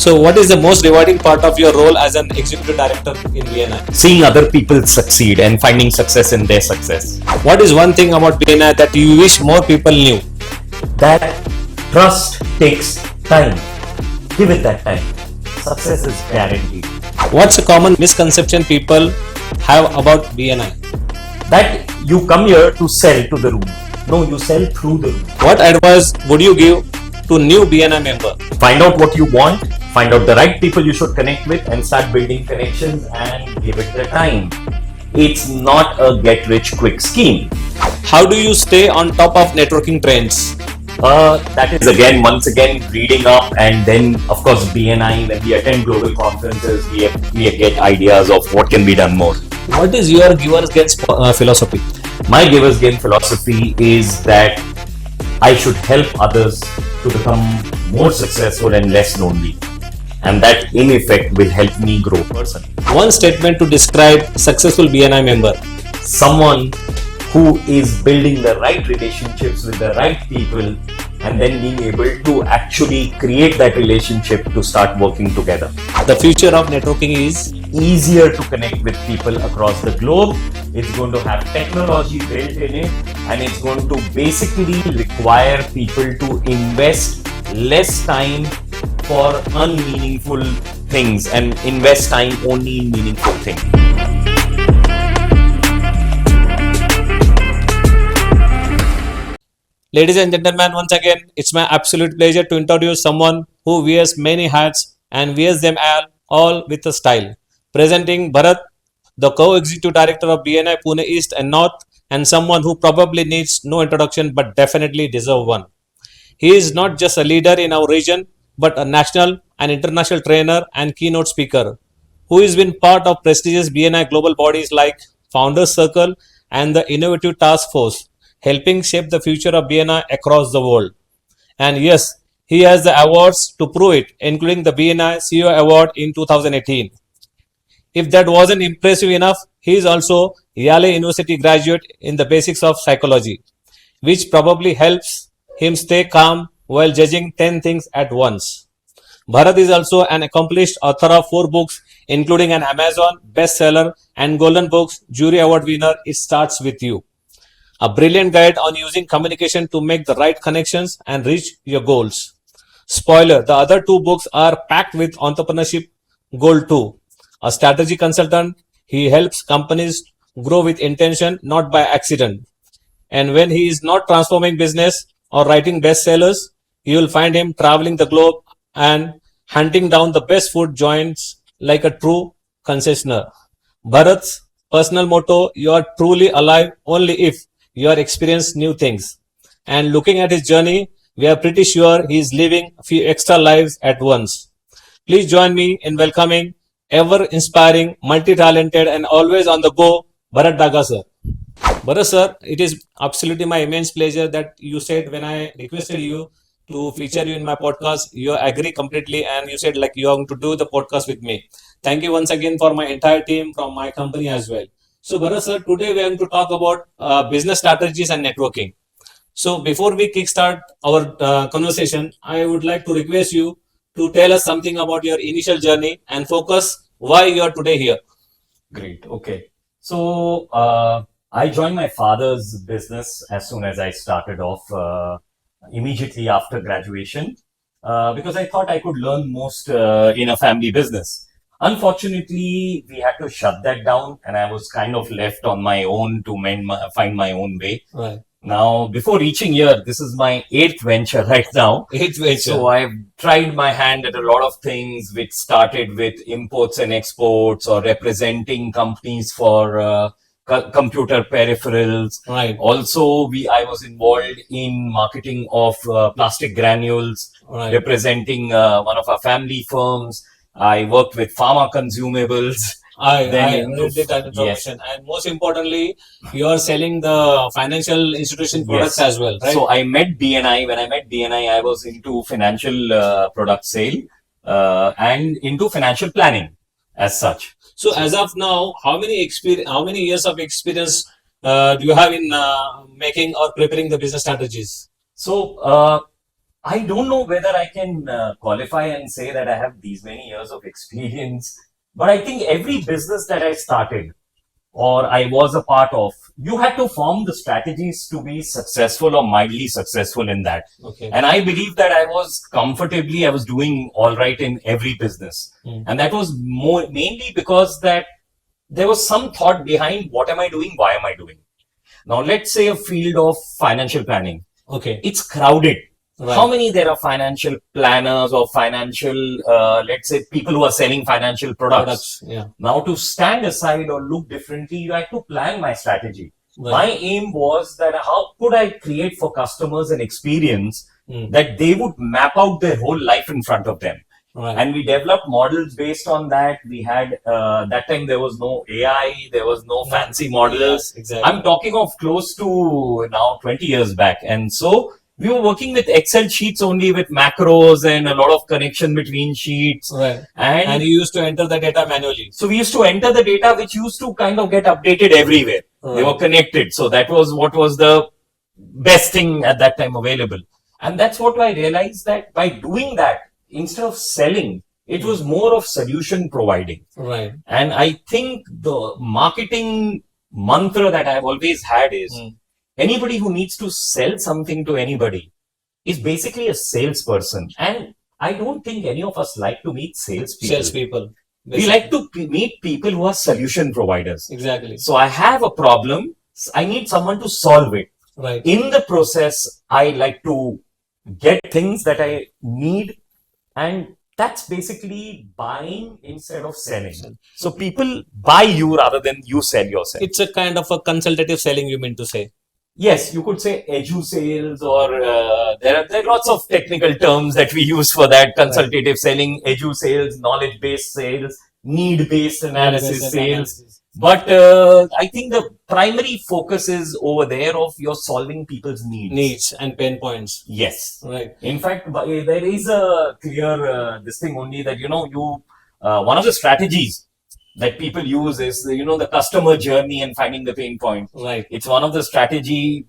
So, what is the most rewarding part of your role as an executive director in BNI? Seeing other people succeed and finding success in their success. What is one thing about BNI that you wish more people knew? That trust takes time. Give it that time. Success is guaranteed. What's a common misconception people have about BNI? That you come here to sell to the room. No, you sell through the room. What advice would you give to new BNI member? Find out what you want, find out the right people you should connect with, and start building connections and give it the time. It's not a get rich quick scheme. How do you stay on top of networking trends? That is once again reading up, and then of course BNI, when we attend global conferences, we get ideas of what can be done more. What is your givers gains philosophy? My givers gain philosophy is that I should help others to become more successful and less lonely, and that in effect will help me grow personally. One statement to describe successful BNI member. Someone who is building the right relationships with the right people and then being able to actually create that relationship to start working together. The future of networking is easier to connect with people across the globe. It's going to have technology built in it, and it's going to basically require people to invest less time for unmeaningful things and invest time only in meaningful things. Ladies and gentlemen, once again, it's my absolute pleasure to introduce someone who wears many hats and wears them all with a style. Presenting Bharat, the co-executive director of BNI Pune East and North, and someone who probably needs no introduction but definitely deserves one. He is not just a leader in our region, but a national and international trainer and keynote speaker who has been part of prestigious BNI global bodies like Founders Circle and the Innovative Task Force, helping shape the future of BNI across the world. And yes, he has the awards to prove it, including the BNI CEO Award in 2018. If that wasn't impressive enough, he is also Yale University graduate in the basics of psychology, which probably helps him stay calm while judging 10 things at once. Bharat is also an accomplished author of 4 books, including an Amazon bestseller and Golden Books Jury Award winner, It Starts With You. A brilliant guide on using communication to make the right connections and reach your goals. Spoiler, the other 2 books are packed with entrepreneurship gold too. A strategy consultant, he helps companies grow with intention, not by accident. And when he is not transforming business or writing bestsellers, you will find him traveling the globe and hunting down the best food joints like a true concessionaire. Bharat's personal motto, you are truly alive only if you are experiencing new things. And looking at his journey, we are pretty sure he is living a few extra lives at once. Please join me in welcoming ever-inspiring, multi-talented and always on the go, Bharat Daga sir. Bharat sir, it is absolutely my immense pleasure that you said when I requested you to feature you in my podcast, you agree completely and you said like you are going to do the podcast with me. Thank you once again for my entire team from my company as well. So Bharat sir, today we are going to talk about business strategies and networking. So before we kickstart our conversation, I would like to request you to tell us something about your initial journey and focus why you are today here. Great. Okay. So I joined my father's business as soon as I started off immediately after graduation because I thought I could learn most in a family business. Unfortunately, we had to shut that down, and I was kind of left on my own to find my own way. Right. Now, before reaching here, this is my 8th venture right now. 8th venture. So I've tried my hand at a lot of things, which started with imports and exports or representing companies for computer peripherals. Right. Also, I was involved in marketing of plastic granules, Right. representing one of our family firms. I worked with pharma consumables. I Then read that information. And most importantly, you are selling the financial institution products Yes. as well, right? So I met BNI. When I met BNI, I was into financial product sale and into financial planning as such. So as of now, how many years of experience do you have in making or preparing the business strategies? So I don't know whether I can qualify and say that I have these many years of experience, but I think every business that I started or I was a part of, you had to form the strategies to be successful or mildly successful in that. Okay. And I believe that I was doing all right in every business. And that was mainly because that there was some thought behind what am I doing, why am I doing. Now, let's say a field of financial planning. Okay. It's crowded. Right. How many there are financial planners or financial, let's say, people who are selling financial products? Yeah. Now, to stand aside or look differently, you had to plan my strategy. Right. My aim was that how could I create for customers an experience that they would map out their whole life in front of them. Right. And we developed models based on that. We had, that time there was no AI, there was no fancy models. Yes, exactly. I'm talking of close to now 20 years back. And so we were working with Excel sheets only with macros and a lot of connection between sheets. Right. And you used to enter the data manually. So we used to enter the data, which used to kind of get updated everywhere. Right. They were connected. So that was what was the best thing at that time available. And that's what I realized, that by doing that, instead of selling, it was more of solution providing. Right. And I think the marketing mantra that I've always had is anybody who needs to sell something to anybody is basically a salesperson. And I don't think any of us like to meet salespeople. We like to meet people who are solution providers. Exactly. So I have a problem. I need someone to solve it. Right. In the process, I like to get things that I need. And that's basically buying instead of selling. So people buy you rather than you sell yourself. It's a kind of a consultative selling, you mean to say? Yes, you could say edu sales, or there are lots of technical terms that we use for that. Consultative selling, edu sales, knowledge-based sales, need-based analysis sales. But I think the primary focus is over there of you're solving people's needs and pain points. Yes. Right. In fact, there is a clear this thing only that, one of the strategies that people use is, the customer journey and finding the pain point. Right. It's one of the strategy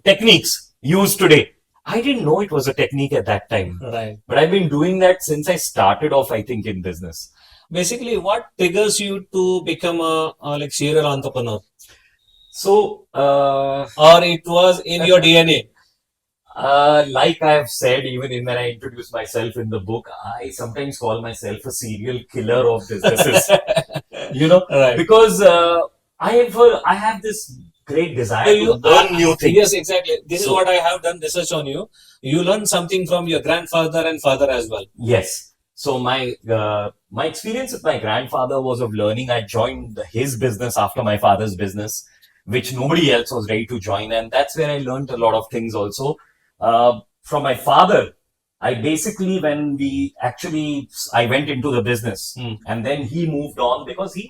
techniques used today. I didn't know it was a technique at that time. Right. But I've been doing that since I started off, I think, in business. Basically, what triggers you to become a like serial entrepreneur? So, or it was in your DNA? Like I've said, even when I introduce myself in the book, I sometimes call myself a serial killer of businesses. Right. Because I have this great desire to learn new things. Yes, exactly. This is what I have done research on you. You learn something from your grandfather and father as well. Yes. So my experience with my grandfather was of learning. I joined his business after my father's business, which nobody else was ready to join. And that's where I learned a lot of things also. From my father, I basically, I went into the business and then he moved on because he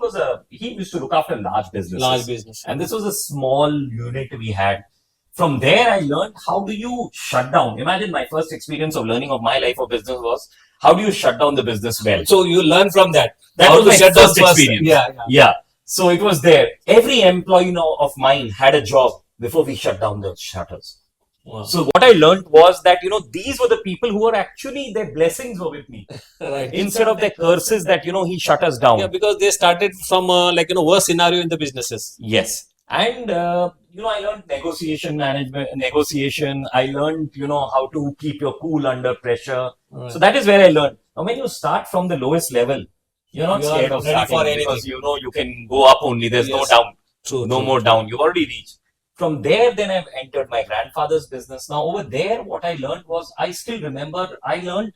used to look after large businesses. And this was a small unit we had. From there, I learned how do you shut down. Imagine my first experience of learning of my life of business was how do you shut down the business well. So you learn from that. That was my first experience. Yeah. So it was there. Every employee of mine had a job before we shut down the shutters. Wow. So what I learned was that, these were the people who were actually, their blessings were with me. Right. Instead of their curses that, he shut us down. Yeah, because they started from worst scenario in the businesses. Yes. And, I learned negotiation. I learned, how to keep your cool under pressure. Right. So that is where I learned. Now, when you start from the lowest level, you're not scared of starting because you can go up only. There's no down. True. More down. You've already reached. From there, then I've entered my grandfather's business. Now, over there, what I learned was, I still remember, I learned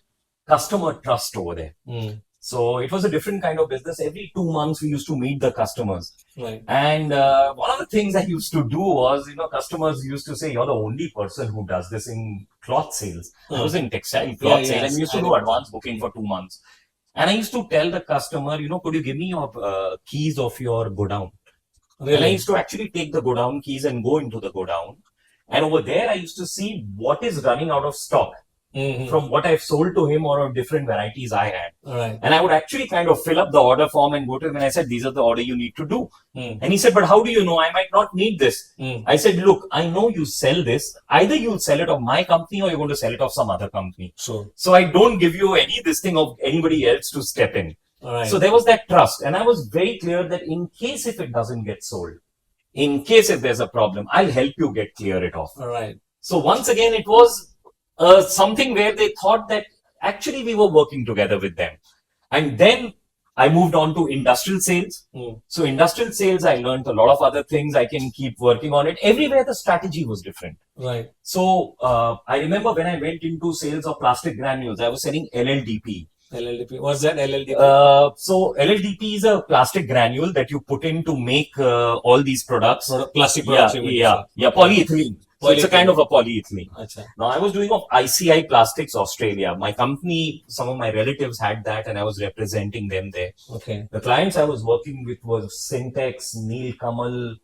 customer trust over there. So it was a different kind of business. Every 2 months, we used to meet the customers. Right. And one of the things I used to do was, customers used to say, you're the only person who does this in cloth sales. I was in textile cloth sales, and we used to do advance booking for 2 months. And I used to tell the customer, could you give me your keys of your godown? Really? And I used to actually take the godown keys and go into the godown. And over there, I used to see what is running out of stock. from what I've sold to him or of different varieties I had. Right. And I would actually kind of fill up the order form and go to him and I said, these are the order you need to do. And he said, but how do you know? I might not need this. I said, look, I know you sell this. Either you'll sell it of my company or you're going to sell it of some other company. So I don't give you this thing of anybody else to step in. Right. So there was that trust. And I was very clear that in case if it doesn't get sold, in case if there's a problem, I'll help you clear it off. Right. So once again, it was something where they thought that actually we were working together with them. And then I moved on to industrial sales. So industrial sales, I learned a lot of other things. I can keep working on it. Everywhere the strategy was different. Right. So I remember when I went into sales of plastic granules, I was selling LLDP. LLDP. What's that LLDP? So LLDP is a plastic granule that you put in to make all these products. Plastic products. Polyethylene. So it's a kind of a polyethylene. Achha. Now I was doing of ICI Plastics Australia. My company, some of my relatives had that, and I was representing them there. Okay. The clients I was working with was Syntex, Neel Kamal,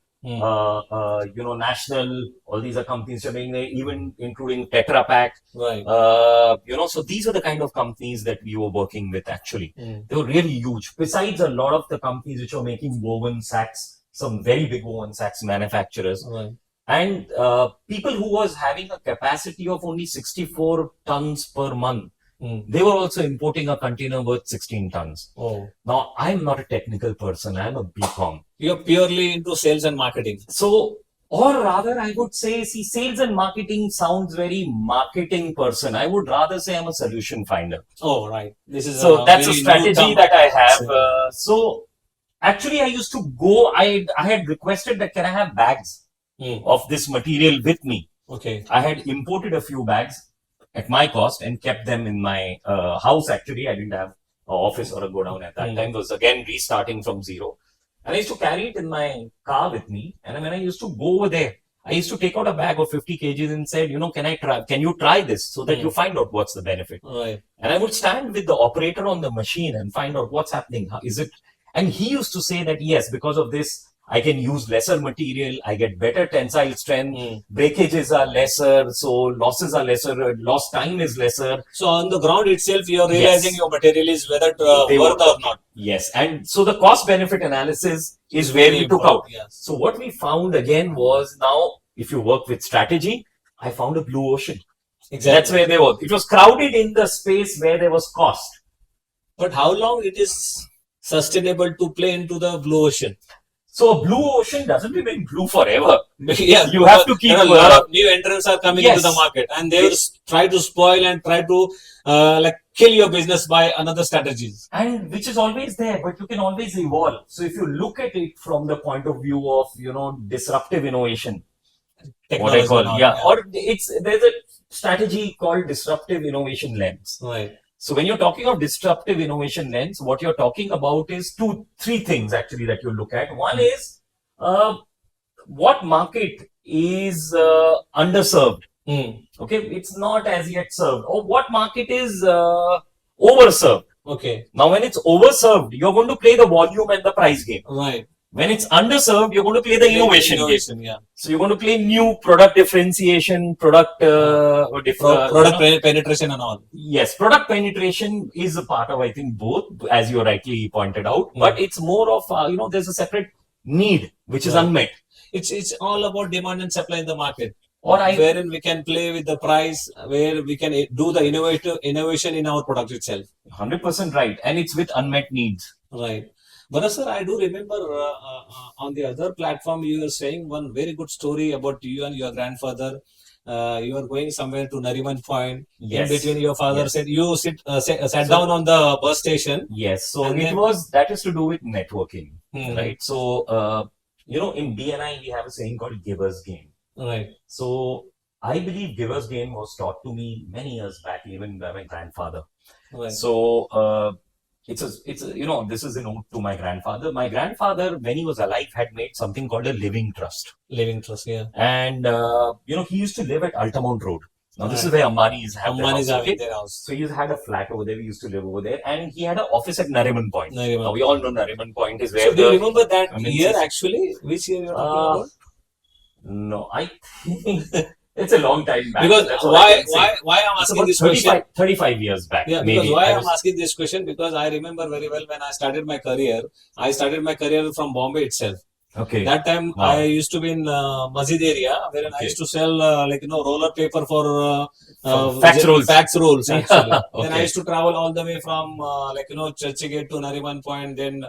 National. All these are companies doing there, even including Tetra Pak. Right. So these are the kind of companies that we were working with actually. They were really huge. Besides a lot of the companies which were making woven sacks, some very big woven sacks manufacturers. Right. And people who was having a capacity of only 64 tons per month, they were also importing a container worth 16 tons. Oh. Now, I'm not a technical person. I'm a BCom. You're purely into sales and marketing. So, or rather, I would say, sales and marketing sounds very marketing person. I would rather say I'm a solution finder. Oh, right. This is that's a strategy that I have. So, actually, I used to go, I had requested that can I have bags of this material with me. Okay. I had imported a few bags at my cost and kept them in my house. Actually, I didn't have an office or a godown at that time. It was again restarting from zero. And I used to carry it in my car with me. And when I used to go over there, I used to take out a bag of 50 kgs and said, can you try this so that you find out what's the benefit? Right. And I would stand with the operator on the machine and find out what's happening. And he used to say that, yes, because of this, I can use lesser material, I get better tensile strength, breakages are lesser, so losses are lesser, lost time is lesser. So on the ground itself, you're realizing your material is whether worth or not. Yes, and so the cost benefit analysis is where we took out. Yes. So what we found again was now, if you work with strategy, I found a blue ocean. Exactly. That's where they were. It was crowded in the space where there was cost. But how long it is sustainable to play into the blue ocean? So blue ocean doesn't remain blue forever. Yeah, you have to keep. A lot of new entrants are coming into the market, and they will try to spoil and try to kill your business by another strategies. And which is always there, but you can always evolve. So if you look at it from the point of view of disruptive innovation, Technology what I call or there's a strategy called disruptive innovation lens. Right. So when you're talking of disruptive innovation lens, what you're talking about is three things actually that you look at. One is what market is underserved. Okay, it's not as yet served. Or what market is overserved. Okay. Now when it's overserved, you're going to play the volume and the price game. Right. When it's underserved, you're going to play the innovation game. Yeah. So you're going to play new product differentiation, product penetration and all. Yes, product penetration is a part of, I think, both, as you rightly pointed out. But it's more of, there's a separate need which is unmet. It's all about demand and supply in the market. Wherein we can play with the price, where we can do the innovation in our product itself. 100% right. And it's with unmet needs. Right. But sir, I do remember on the other platform, you were saying one very good story about you and your grandfather. You were going somewhere to Nariman Point. Yes. In between, your father said you sat down on the bus station. Yes. So that is to do with networking, right? So, in BNI, we have a saying called giver's gain. Right. So I believe giver's gain was taught to me many years back, even by my grandfather. Right. So, this is an ode to my grandfather. My grandfather, when he was alive, had made something called a living trust. Living trust, yeah. And, he used to live at Altamont Road. Now, this is where Ambanis have their house. So, he had a flat over there. We used to live over there. And he had an office at Nariman Point. Nariman. Now, we all know Nariman Point is where So, do you remember that year actually? Which year you're talking about? No, I think It's a long time back. Because That's all I can say. why I'm It's asking about this question? 35 years back. Yeah, because Maybe. why I I'm was, asking this question, because I remember very well when I started my career. I started my career from Bombay itself. okay. That time Wow. I used to be in Masjid area, wherein I Okay. used to sell roller paper for Fax rolls. fax rolls actually. Yeah, Then I okay. used to travel all the way from Churchgate to Nariman Point. Then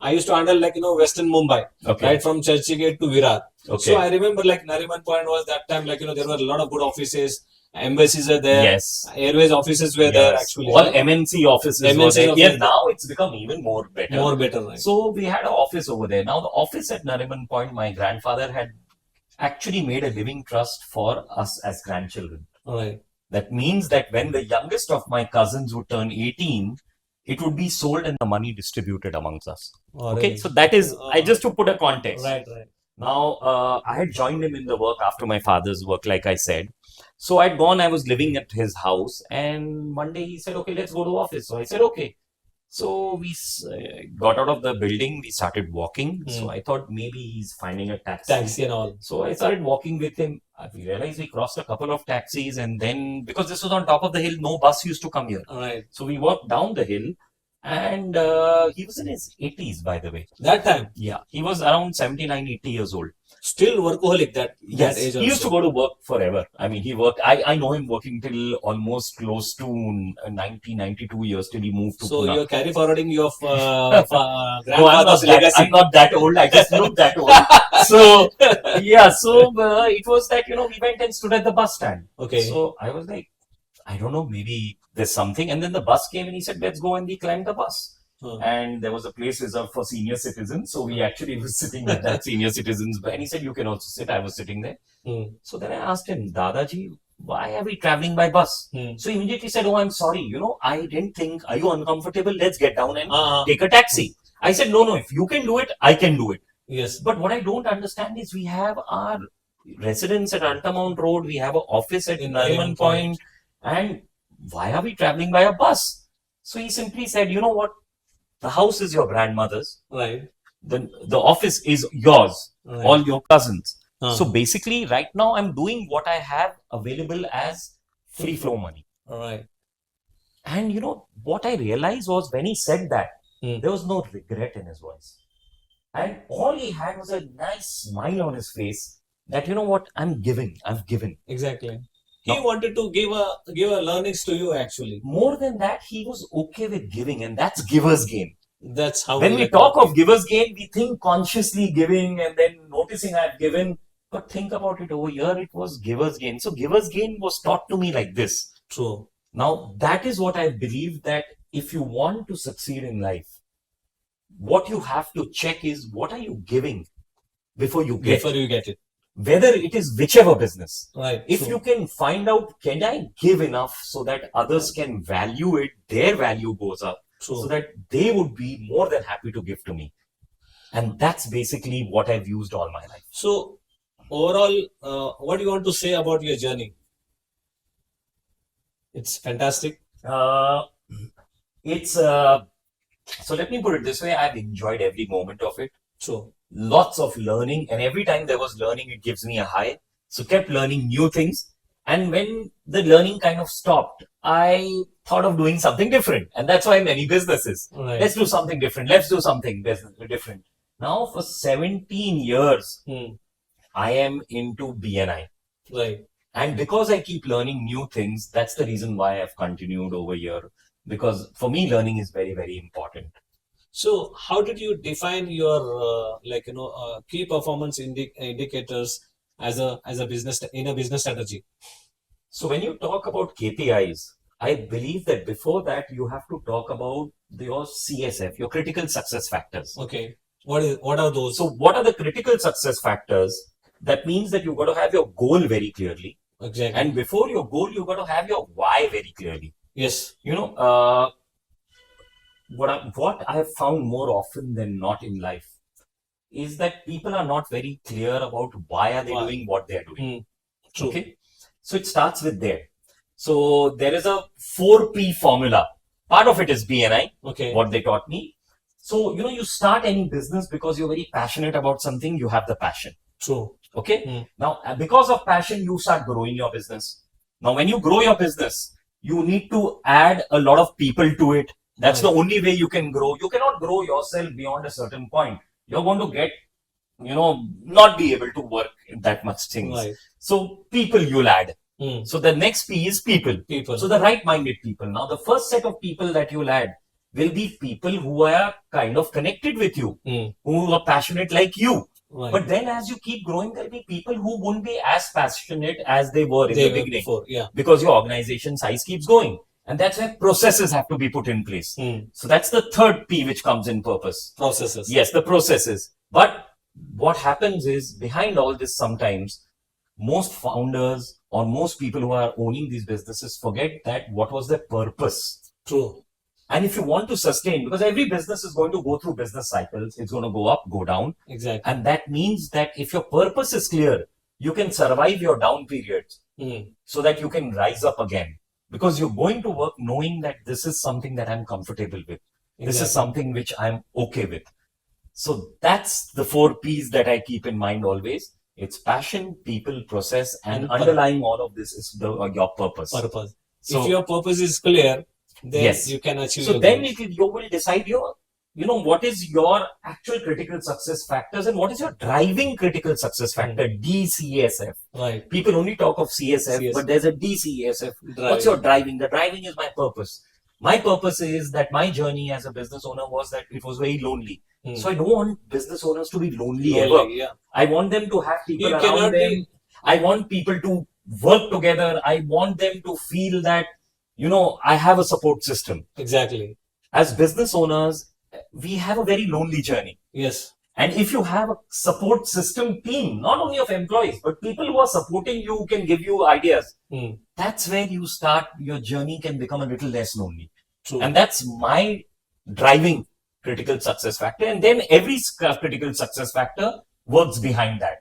I used to handle Western Mumbai, Okay. right from Churchgate to Virar. Okay. So I remember Nariman Point was that time there were a lot of good offices, embassies were there, Yes. airways offices were there Yes. actually. All right? MNC offices were MNCs there. offices Yeah, now it's become even more better. more better, right? So we had an office over there. Now the office at Nariman Point, my grandfather had actually made a living trust for us as grandchildren. Right. That means that when the youngest of my cousins would turn 18, it would be sold and the money distributed amongst us. Okay, so that is, I just to put a context. Right, right. Now, I had joined him in the work after my father's work, like I said. So I'd gone, I was living at his house, and one day he said, okay, let's go to office. So I said, okay. So we got out of the building, we started walking. So I thought maybe he's finding a Taxi and all. So I started walking with him. We realized we crossed a couple of taxis, and then because this was on top of the hill, no bus used to come here. Right. So we walked down the hill, and he was in his 80s, by the way. That time? Yeah, he was around 79, 80 years old. Still workaholic that Yes, age. he used to go to work forever. I mean, he worked. I know him working till almost close to 90, 92 years till he moved to So Pune. you're carry forwarding your No, I'm not grandfather's that, legacy. I'm not that old. I just look that old. So yeah, so it was that we went and stood at the bus stand. Okay. So I was like, I don't know, maybe there's something. And then the bus came and he said, let's go, and we climbed the bus. And there was a place reserved for senior citizens. So we actually were sitting with that senior citizens. And he said, you can also sit. I was sitting there. So then I asked him, Dadaji, why are we traveling by bus? So he immediately said, oh, I'm sorry. I didn't think, are you uncomfortable? Let's get down and take a taxi. I said, no, if you can do it, I can do it. Yes. But what I don't understand is we have our residence at Altamount Road. We have an office at Nariman Point. And why are we traveling by a bus? So he simply said, you know what? The house is your grandmother's. Right. The office is yours. Right. All your cousins. So basically, right now, I'm doing what I have available as free flow money. Right. And what I realized was when he said that, there was no regret in his voice. And all he had was a nice smile on his face that, what, I'm giving. I've given. Exactly. He wanted to give a learnings to you actually. More than that, he was okay with giving, and that's giver's gain. That's how when we talk of giver's gain, we think consciously giving and then noticing I've given. But think about it, over here it was giver's gain. So giver's gain was taught to me like this. True. Now that is what I believe, that if you want to succeed in life, what you have to check is what are you giving before you get it. Whether it is whichever business. Right. If you can find out, can I give enough so that others can value it, their value goes up, so that they would be more than happy to give to me. And that's basically what I've used all my life. So overall, what do you want to say about your journey? It's fantastic. So let me put it this way. I've enjoyed every moment of it. True. Lots of learning, and every time there was learning, it gives me a high. So kept learning new things. And when the learning kind of stopped, I thought of doing something different. And that's why many businesses. Right. Let's do something different. Let's do something different. Now for 17 years, I am into BNI. Right. And because I keep learning new things, that's the reason why I've continued over here. Because for me, learning is very, very important. So how did you define your key performance indicators as a business in a business strategy? So when you talk about KPIs, I believe that before that you have to talk about your CSF, your critical success factors. Okay. What are those? So what are the critical success factors? That means that you've got to have your goal very clearly. Exactly. And before your goal, you've got to have your why very clearly. Yes. What I have found more often than not in life is that people are not very clear about why are they doing what they are doing. True. Okay. So it starts with there. So there is a 4P formula. Part of it is BNI. Okay. What they taught me. So, you start any business because you're very passionate about something, you have the passion. True. Okay. Now, because of passion, you start growing your business. Now, when you grow your business, you need to add a lot of people to it. That's the only way you can grow. You cannot grow yourself beyond a certain point. You're going to get, not be able to work that much things. Right. So people you'll add. So the next P is people. People. So the right-minded people. Now, the first set of people that you'll add will be people who are kind of connected with you, who are passionate like you. Right. But then as you keep growing, there'll be people who won't be as passionate as they were in the beginning. Before, yeah. Because your organization size keeps going. And that's where processes have to be put in place. So that's the third P which comes in purpose. Processes. Yes, the processes. But what happens is behind all this sometimes most founders or most people who are owning these businesses forget that what was their purpose. True. And if you want to sustain, because every business is going to go through business cycles, it's going to go up, go down. Exactly. And that means that if your purpose is clear, you can survive your down periods so that you can rise up again. Because you're going to work knowing that this is something that I'm comfortable with. Exactly. This is something which I'm okay with. So that's the 4 P's that I keep in mind always. It's passion, people, process, and underlying all of this is your purpose. Purpose. So, if your purpose is clear, then you can achieve. So then you will decide what is your actual critical success factors and what is your driving critical success factor, DCSF. Right. People only talk of CSF, but there's a DCSF. What's your driving? The driving is my purpose. My purpose is that my journey as a business owner was that it was very lonely. So I don't want business owners to be lonely ever. Yeah. I want them to have people around them. I want people to work together. I want them to feel that, I have a support system. Exactly. As business owners, we have a very lonely journey. Yes. And if you have a support system team, not only of employees, but people who are supporting you, who can give you ideas, that's where you start, your journey can become a little less lonely. True. And that's my driving critical success factor. And then every critical success factor works behind that.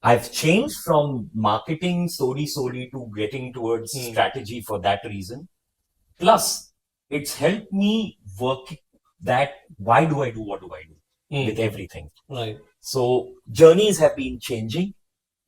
I've changed from marketing solely to getting towards strategy for that reason. Plus, it's helped me work that why do I do what do I do with everything. Right. So journeys have been changing,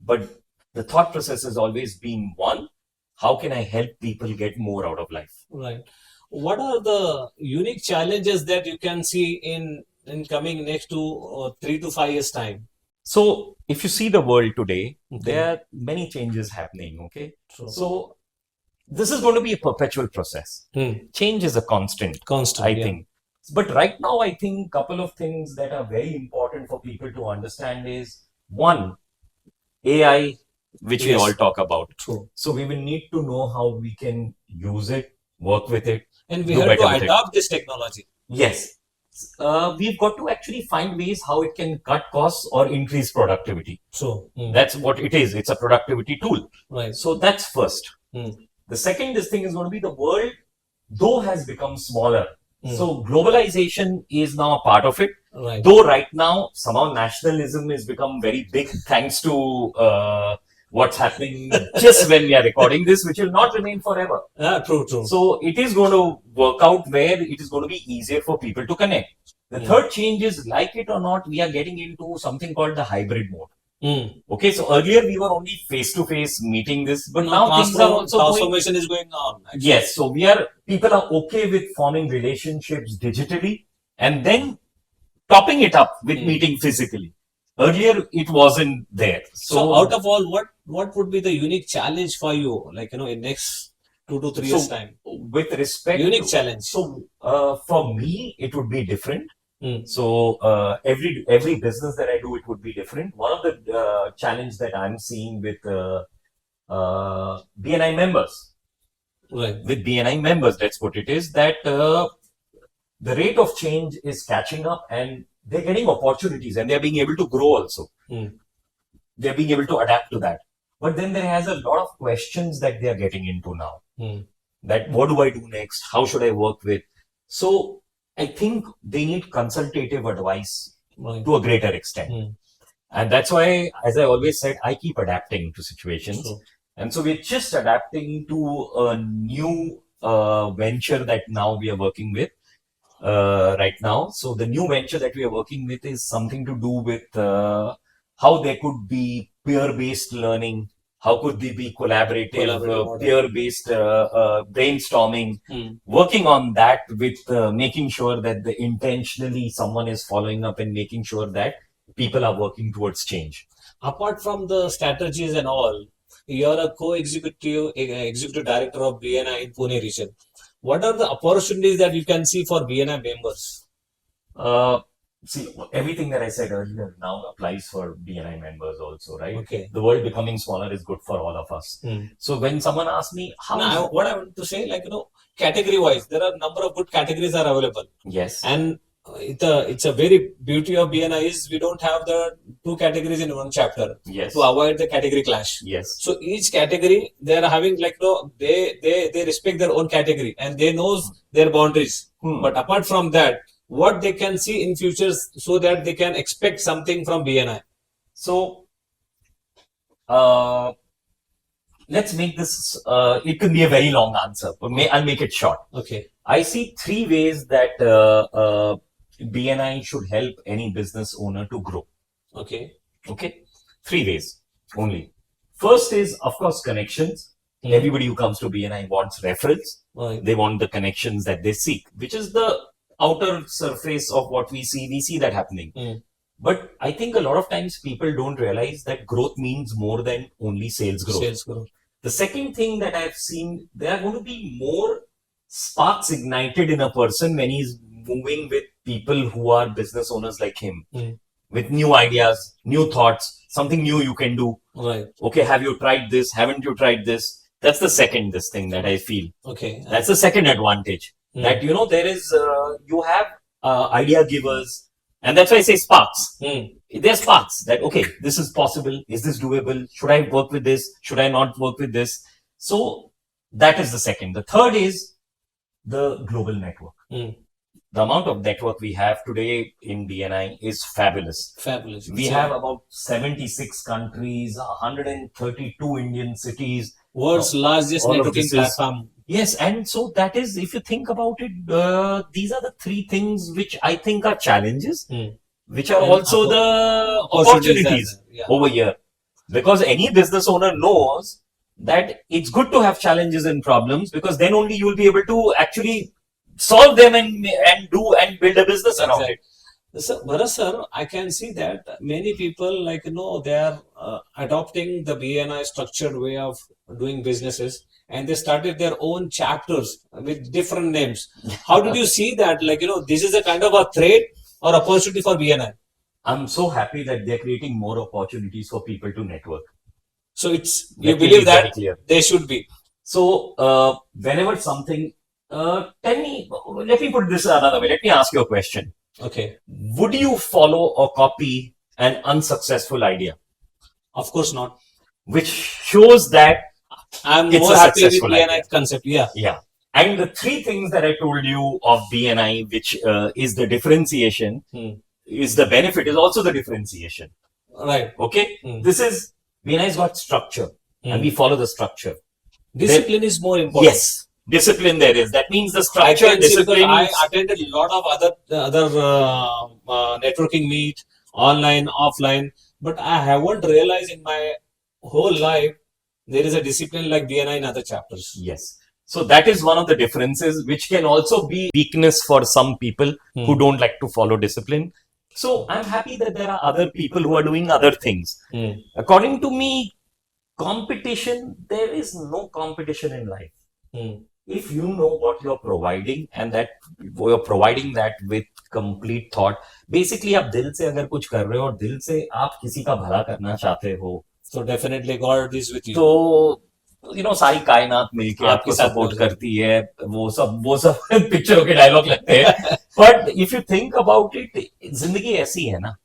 but the thought process has always been one, how can I help people get more out of life? Right. What are the unique challenges that you can see in coming next to 3 to 5 years time? So if you see the world today, there are many changes happening. Okay. True. So this is going to be a perpetual process. Change is a constant, I think. But right now, I think a couple of things that are very important for people to understand is one, AI, which we all talk about. True. So we will need to know how we can use it, work with it. And we have to adopt this technology. Yes. We've got to actually find ways how it can cut costs or increase productivity. So that's what it is. It's a productivity tool. Right. So that's first. The second, this thing is going to be the world, though has become smaller. So globalization is now a part of it. Right. Though right now, somehow nationalism has become very big thanks to what's happening just when we are recording this, which will not remain forever. True. So it is going to work out where it is going to be easier for people to connect. The third change is, like it or not, we are getting into something called the hybrid mode. Okay, so earlier we were only face-to-face meeting this, but now things are also transformation is going on. Actually. Yes, so people are okay with forming relationships digitally and then topping it up with meeting physically. Earlier it wasn't there. So out of all, what would be the unique challenge for you, in next 2 to 3 years time? With respect, unique challenge. So for me, it would be different. So every business that I do, it would be different. One of the challenge that I'm seeing with BNI members, right? With BNI members, that's what it is. That the rate of change is catching up, and they're getting opportunities, and they're being able to grow also. They're being able to adapt to that. But then there has a lot of questions that they are getting into now. That what do I do next? How should I work with? So I think they need consultative advice to a greater extent. And that's why, as I always said, I keep adapting to situations. True. And so we're just adapting to a new venture that now we are working with right now. So the new venture that we are working with is something to do with how there could be peer-based learning, how could they be collaborative, peer-based brainstorming, working on that with making sure that intentionally someone is following up and making sure that people are working towards change. Apart from the strategies and all, you're a executive director of BNI in Pune region. What are the opportunities that you can see for BNI members? See, everything that I said earlier now applies for BNI members also, right? Okay. The world becoming smaller is good for all of us. So when someone asks me how, what I want to say, category wise, there are a number of good categories are available. Yes. And it's a very beauty of BNI is we don't have the two categories in one chapter. Yes. To avoid the category clash. Yes. So each category they are having they respect their own category and they knows their boundaries. But apart from that, what they can see in futures so that they can expect something from BNI. So let's make this, it can be a very long answer, but I'll make it short. Okay. I see three ways that BNI should help any business owner to grow. Okay. Okay. Three ways only. First is, of course, connections. Everybody who comes to BNI wants referrals. Right. They want the connections that they seek, which is the outer surface of what we see. We see that happening. But I think a lot of times people don't realize that growth means more than only sales growth. The second thing that I've seen, there are going to be more sparks ignited in a person when he's moving with people who are business owners like him, with new ideas, new thoughts, something new you can do. Right. Okay, have you tried this? Haven't you tried this? That's the second thing that I feel. Okay. That's the second advantage. That, there is, you have idea givers, and that's why I say sparks. There's sparks that, okay, this is possible. Is this doable? Should I work with this? Should I not work with this? So that is the second. The third is the global network. The amount of network we have today in BNI is fabulous. Fabulous. We have about 76 countries, 132 Indian cities. World's largest networking platform. Yes, and so that is, if you think about it, these are the three things which I think are challenges, which are also the opportunities over here. Because any business owner knows that it's good to have challenges and problems, because then only you will be able to actually solve them and build a business around it. So, Bharat sir, I can see that many people they are adopting the BNI structured way of doing businesses, and they started their own chapters with different names. How did you see that? This is a kind of a threat or opportunity for BNI? I'm so happy that they're creating more opportunities for people to network. So you believe that they should be. So whenever something, let me put this another way. Let me ask you a question. Okay. Would you follow or copy an unsuccessful idea? Of course not. Which shows that I'm more happy with BNI concept. Yeah. Yeah. And the three things that I told you of BNI, which is the differentiation, is the benefit, is also the differentiation. Right. Okay. This is, BNI's got structure, and we follow the structure. Discipline is more important. Yes. Discipline there is. That means the structure, discipline. I attended a lot of other networking meet, online, offline, but I haven't realized in my whole life there is a discipline like BNI in other chapters. Yes. So that is one of the differences, which can also be weakness for some people who don't like to follow discipline. So I'm happy that there are other people who are doing other things. According to me, competition, there is no competition in life. If you know what you're providing and that you're providing that with complete thought, basically आप दिल से अगर कुछ कर रहे हो और दिल से आप किसी का भला करना चाहते हो, so definitely God is with you. तो सारी कायनात मिलके आपको सपोर्ट करती है, वो सब पिक्चरों के डायलॉग लगते हैं. But if you think about it, जिंदगी ऐसी है ना,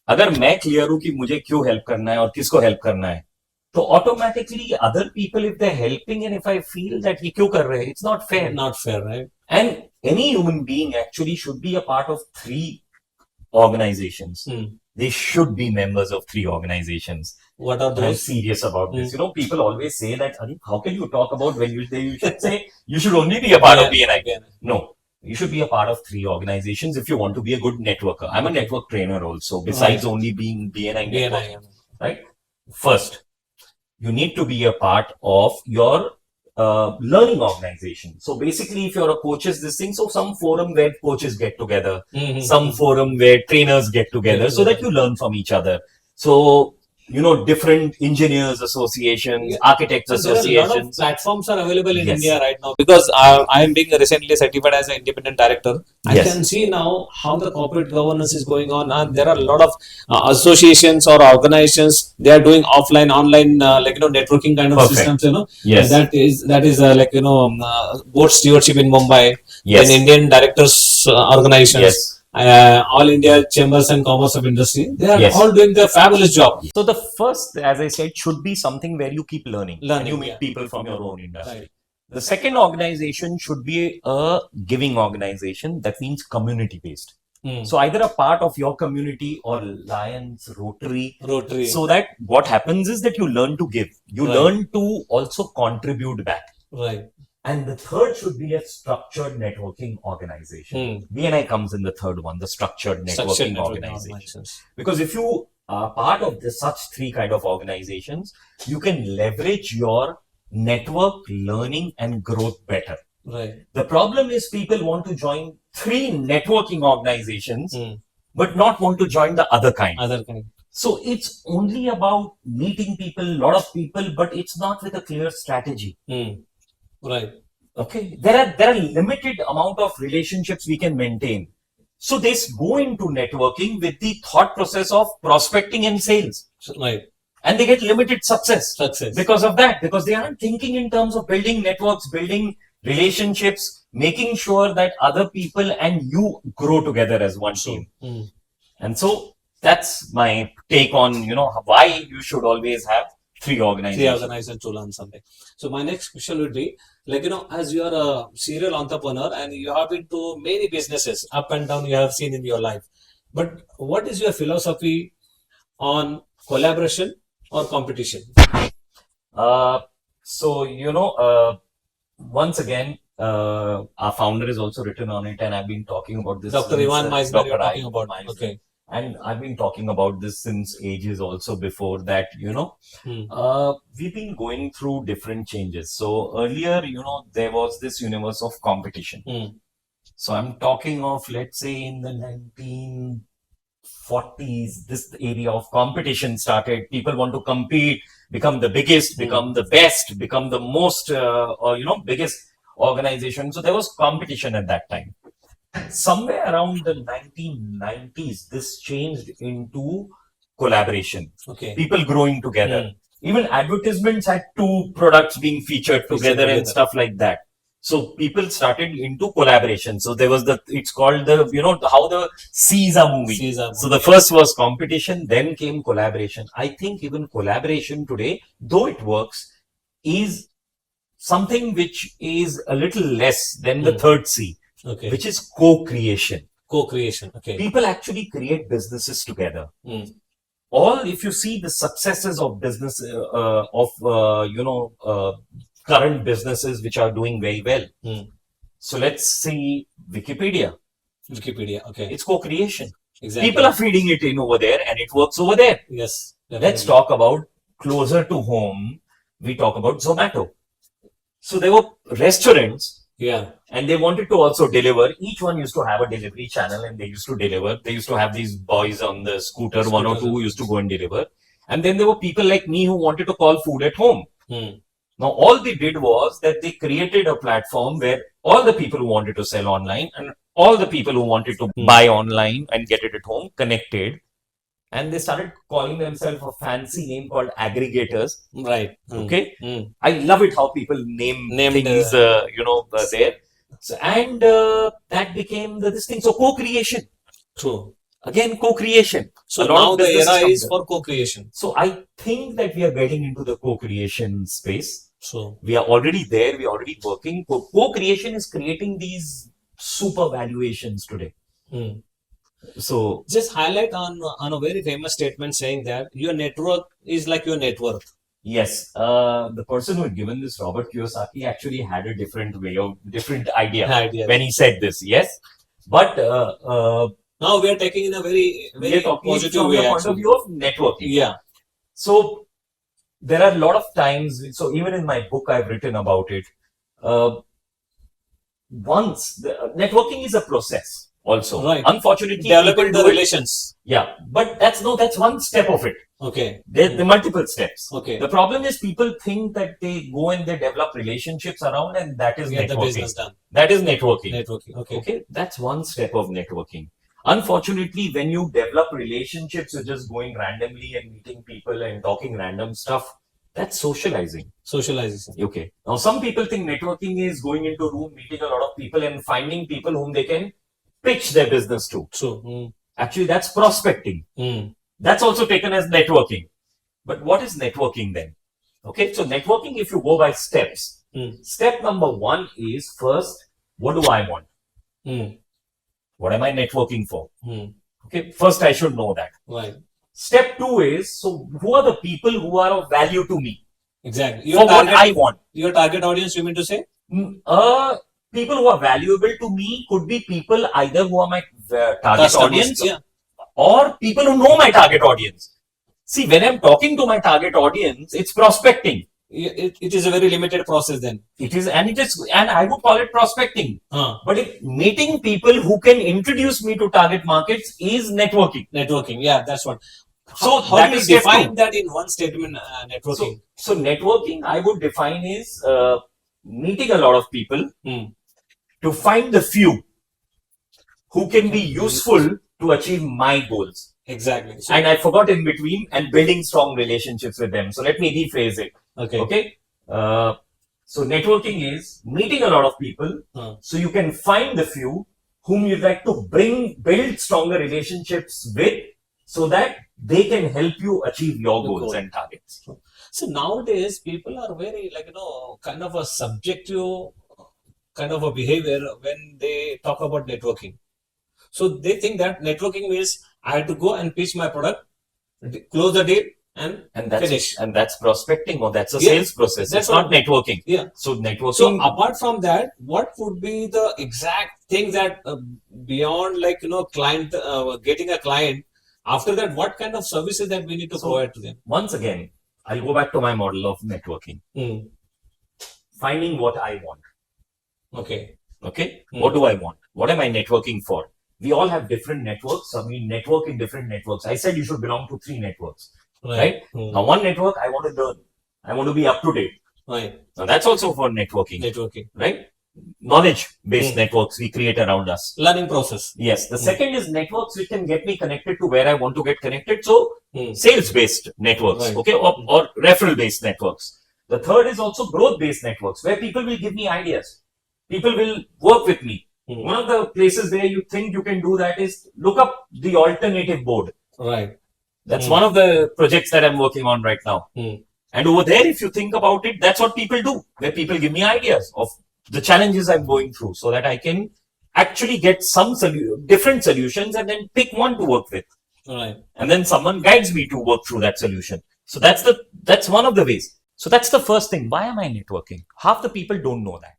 अगर मैं क्लियर हूं कि मुझे क्यों हेल्प करना है और किसको हेल्प करना है, तो automatically other people if they helping and if I feel that ये क्यों कर रहे हैं, it's not fair, right? And any human being actually should be a part of 3 organizations. They should be members of 3 organizations. What are those? I'm serious about this. People always say that, how can you talk about when you should say you should only be a part of BNI? No. you should be a part of 3 organizations if you want to be a good networker. I'm a network trainer also, besides only being BNI networking, right? First, you need to be a part of your learning organization. So basically, if you're a coaches, this thing, so some forum where coaches get together, some forum where trainers get together, so that you learn from each other. So, different engineers associations, architects associations. There are a lot of platforms are available in India right now, because I am being recently certified as an independent director. I can see now how the corporate governance is going on, and there are a lot of associations or organizations. They are doing offline, online, networking kind of systems. Yes. That is board stewardship in Mumbai. Yes. Then Indian directors organizations. Yes. All India Chambers and Commerce of Industry, they are all doing their fabulous job. So the first, as I said, should be something where you keep learning and you meet people from your own industry. Right. The second organization should be a giving organization. That means community based. So either a part of your community or Lions, Rotary. So that what happens is that you learn to give. You learn to also contribute back. Right. And the third should be a structured networking organization. BNI comes in the third one, the structured networking organization. Because if you are part of such 3 kind of organizations, you can leverage your network, learning and growth better. Right. The problem is people want to join 3 networking organizations, but not want to join the other kind. So it's only about meeting people, a lot of people, but it's not with a clear strategy. Right. Okay. There are limited amount of relationships we can maintain. So they go into networking with the thought process of prospecting and sales. Right. And they get limited success. Because of that. Because they aren't thinking in terms of building networks, building relationships, making sure that other people and you grow together as one team. And so that's my take on, why you should always have 3 organizations to learn something. So my next question would be, as you are a serial entrepreneur and you have been to many businesses up and down you have seen in your life, but what is your philosophy on collaboration or competition? Once again, our founder is also written on it, and I've been talking about this. Dr. Ivan Meisner, you're talking about. Okay. And I've been talking about this since ages also before that, we've been going through different changes. So earlier, there was this universe of competition. So I'm talking of, let's say, in the 1940s, this area of competition started. People want to compete, become the biggest, become the best, become the most, biggest organization. So there was competition at that time. Somewhere around the 1990s, this changed into collaboration. Okay. People growing together. Even advertisements had 2 products being featured together and stuff like that. So people started into collaboration. So there was it's called how the Caesar movie. So the first was competition, then came collaboration. I think even collaboration today, though it works, is something which is a little less than the third C. Okay. Which is co-creation. Okay. People actually create businesses together. If you see the successes of business, current businesses which are doing very well. So let's see Wikipedia. Okay. It's co-creation. Exactly. People are feeding it in over there and it works over there. Yes. Definitely. Let's talk about closer to home. We talk about Zomato. So there were restaurants. Yeah. And they wanted to also deliver. Each one used to have a delivery channel and they used to deliver. They used to have these boys on the scooter, 1 or 2 who used to go and deliver. And then there were people like me who wanted to call food at home. Now, all they did was that they created a platform where all the people who wanted to sell online and all the people who wanted to buy online and get it at home connected. And they started calling themselves a fancy name called aggregators. Right. Okay. I love it how people name things, there. So, and that became this thing. So co-creation. True. Again, co-creation. So now the era is for co-creation. So I think that we are getting into the co-creation space. So we are already there. We are already working. Co-creation is creating these super valuations today. So just highlight on a very famous statement saying that your network is like your net worth. Yes, the person who had given this, Robert Kiyosaki, actually had a different idea Ideas. when he said this. Yes, but Now we are taking in a very, we are very talking positive from way the point of actually. view of networking. Yeah. So there are a lot of times. So even in my book, I've written about it. Uh, networking is a process. Also, Right. unfortunately, Developing people the do it. relations. Yeah, but that's one step of it. Okay. There are multiple steps. Okay. The problem is people think that they go and they develop relationships around, and that is Get the networking. business done. That is networking. Networking. Okay. Okay, that's one step of networking. Unfortunately, when you develop relationships, you're just going randomly and meeting people and talking random stuff. That's socializing. Socialization. Okay. Now, some people think networking is going into a room, meeting a lot of people, and finding people whom they can pitch their business to. True. Actually, that's prospecting. That's also taken as networking. But what is networking then? Okay, so networking, if you go by steps, step number one is first, what do I want? What am I networking for? Okay, first I should know that. Right. Step two is, so who are the people who are of value to me? Exactly. For what I want. Your target audience, you mean to say? People who are valuable to me could be people either who are my target audience, or people who know my target audience. See, when I'm talking to my target audience, it's prospecting. It is a very limited process then. And I would call it prospecting. But meeting people who can introduce me to target markets is networking. Networking, yeah, that's what. So how do you define that in one statement? Networking. So networking, I would define is meeting a lot of people to find the few who can be useful to achieve my goals. Exactly. So, and I forgot in between, and building strong relationships with them. So let me rephrase it. Okay. So networking is meeting a lot of people, so you can find the few whom you'd like to build stronger relationships with, so that they can help you achieve your goals and targets. So nowadays people are very kind of a subjective kind of a behavior when they talk about networking. So they think that networking means I have to go and pitch my product, close the deal, and finish. And that's prospecting, or that's a sales process. That's not networking. Yeah. So networking. So apart from that, what would be the exact thing that beyond client getting a client? After that, what kind of services that we need to provide to them? Once again, I'll go back to my model of networking. Finding what I want. Okay. What do I want? What am I networking for? We all have different networks. So we network in different networks. I said you should belong to 3 networks. Right? Now, one network, I want to learn. I want to be up to date. Right. Now, that's also for networking. Right? Knowledge-based networks we create around us. Learning process. Yes. The second is networks which can get me connected to where I want to get connected. So, sales-based networks. Okay. Or referral-based networks. The third is also growth-based networks, where people will give me ideas. People will work with me. One of the places where you think you can do that is look up the alternative board. Right. That's one of the projects that I'm working on right now. And over there, if you think about it, that's what people do, where people give me ideas of the challenges I'm going through, so that I can actually get some different solutions and then pick one to work with. Right. And then someone guides me to work through that solution. So that's one of the ways. So that's the first thing. Why am I networking? Half the people don't know that.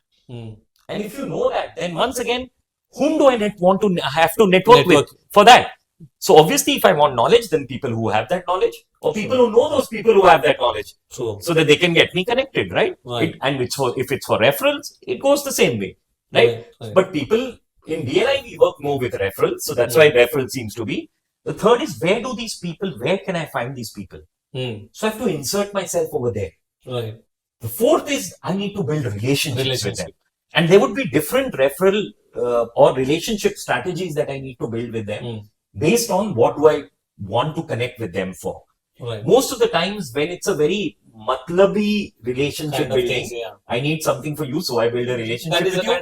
And if you know that, then once again, whom do I have to network with for that? So obviously, if I want knowledge, then people who have that knowledge, or people who know those people who have that knowledge, so that they can get me connected, right? And if it's for referrals, it goes the same way, right? But people in BNI, we work more with referrals, so that's why referral seems to be. The third is, where can I find these people? So I have to insert myself over there. Right. The fourth is, I need to build relationships with them. And there would be different referral or relationship strategies that I need to build with them based on what do I want to connect with them for. Right. Most of the times when it's a very matlabi relationship building, I need something for you, so I build a relationship with you.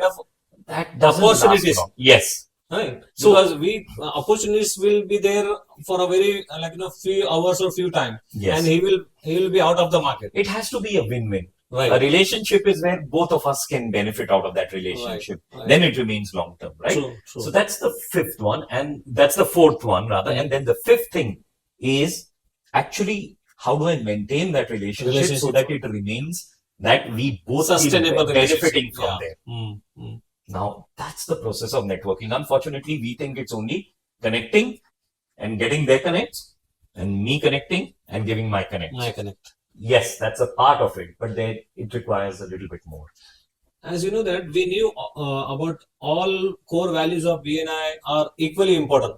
That doesn't opportunities. Yes. Right. So because opportunities will be there for a very few hours or few time. Yes. And he will be out of the market. It has to be a win-win. Right. A relationship is where both of us can benefit out of that relationship. Right. Then it remains long term, right? True. So that's the fifth one, and that's the fourth one rather. And then the fifth thing is actually how do I maintain that relationship so Relationship. that it remains that we both Sustainable feel benefiting relationship. from Yeah. there. Now, that's the process of networking. Unfortunately, we think it's only connecting and getting their connects and me connecting and giving my connects. My connect. Yes, that's a part of it, but then it requires a little bit more. As you know that we knew about all core values of BNI are equally important.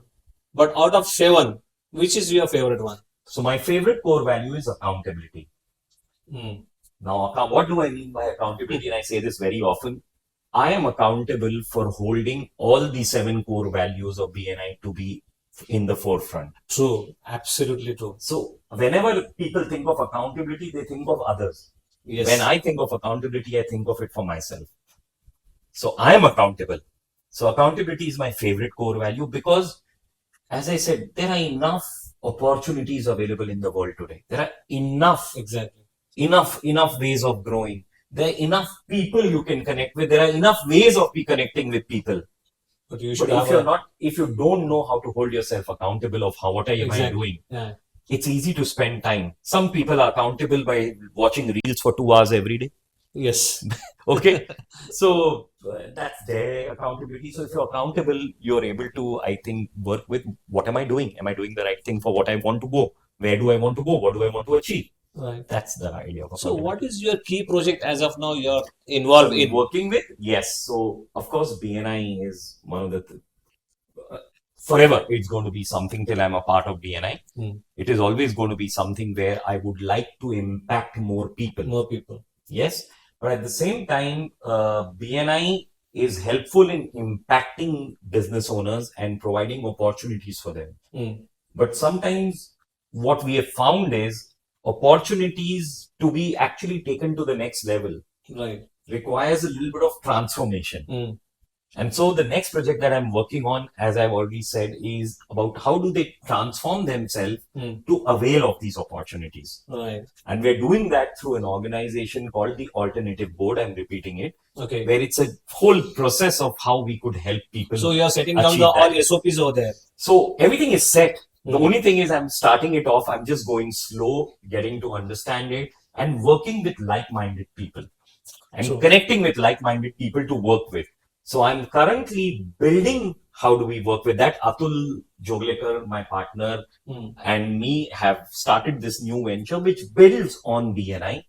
But out of 7, which is your favorite one? So my favorite core value is accountability. Now, what do I mean by accountability? And I say this very often. I am accountable for holding all the 7 core values of BNI to be in the forefront. True, absolutely true. So whenever people think of accountability, they think of others. Yes. When I think of accountability, I think of it for myself. So I am accountable. So accountability is my favorite core value because, as I said, there are enough opportunities available in the world today. There are enough ways of growing. There are enough people you can connect with. There are enough ways of connecting with people. But you should if you don't know how to hold yourself accountable of what am I doing, it's easy to spend time. Some people are accountable by watching reels for 2 hours every day. Yes. Okay. So that's their accountability. So if you're accountable, you're able to, I think, work with what am I doing? Am I doing the right thing for what I want to go? Where do I want to go? What do I want to achieve? Right. That's the idea of So what is your key project as of now you're involved in? Working with? Yes. So of course, BNI is one of the forever it's going to be something till I'm a part of BNI. It is always going to be something where I would like to impact more people. More people. Yes. But at the same time, BNI is helpful in impacting business owners and providing opportunities for them. But sometimes what we have found is opportunities to be actually taken to the next level requires a little bit of transformation. And so the next project that I'm working on, as I've already said, is about how do they transform themselves to avail of these opportunities. And we're doing that through an organization called the Alternative Board. I'm repeating it. Where it's a whole process of how we could help people. So you're setting down all SOPs over there. So everything is set. The only thing is I'm starting it off. I'm just going slow, getting to understand it and working with like-minded people and connecting with like-minded people to work with. So I'm currently building how do we work with that. Atul Joglekar, my partner, and me have started this new venture which builds on BNI,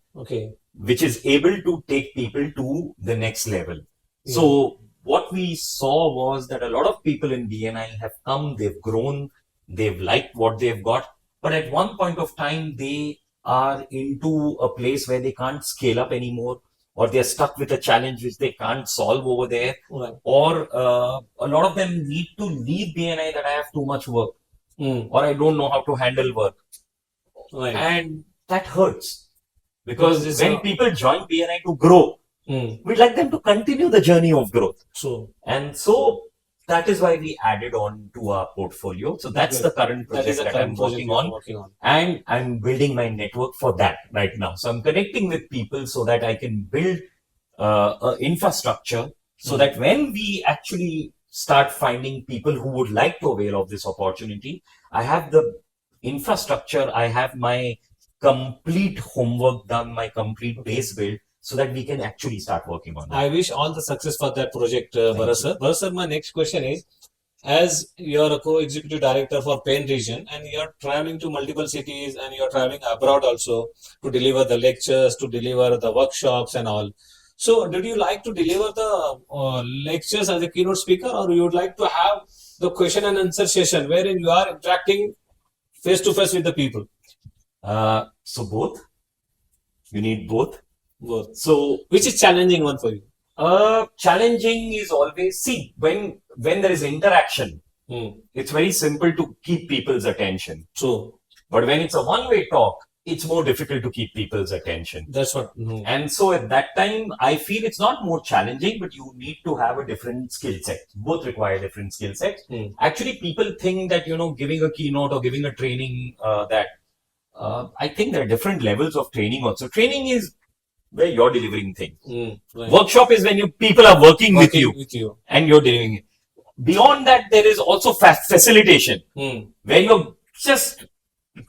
which is able to take people to the next level. So what we saw was that a lot of people in BNI have come, they've grown, they've liked what they've got, but at one point of time they are into a place where they can't scale up anymore, or they're stuck with a challenge which they can't solve over there, or a lot of them need to leave BNI that I have too much work, or I don't know how to handle work. And that hurts because when people join BNI to grow, we'd like them to continue the journey of growth. And so that is why we added on to our portfolio. So that's the current project that I'm working on. And I'm building my network for that right now. So I'm connecting with people so that I can build infrastructure so that when we actually start finding people who would like to avail of this opportunity, I have the infrastructure, I have my complete homework done, my complete base built, so that we can actually start working on it. I wish all the success for that project, Bharat sir. Bharat sir, my next question is, as you're a co-executive director for Pune region and you're traveling to multiple cities and you're traveling abroad also to deliver the lectures, to deliver the workshops and all. So did you like to deliver the lectures as a keynote speaker, or you would like to have the question and answer session wherein you are interacting face to face with the people? So both. You need both. So, which is challenging one for you? Challenging is always, see, when there is interaction, it's very simple to keep people's attention. But when it's a one-way talk, it's more difficult to keep people's attention. That's what. And so at that time, I feel it's not more challenging, but you need to have a different skill set. Both require different skill sets. Actually, people think that, giving a keynote or giving a training, I think there are different levels of training also. Training is where you're delivering things. Workshop is when people are working with you and you're delivering it. Beyond that, there is also facilitation, where you're just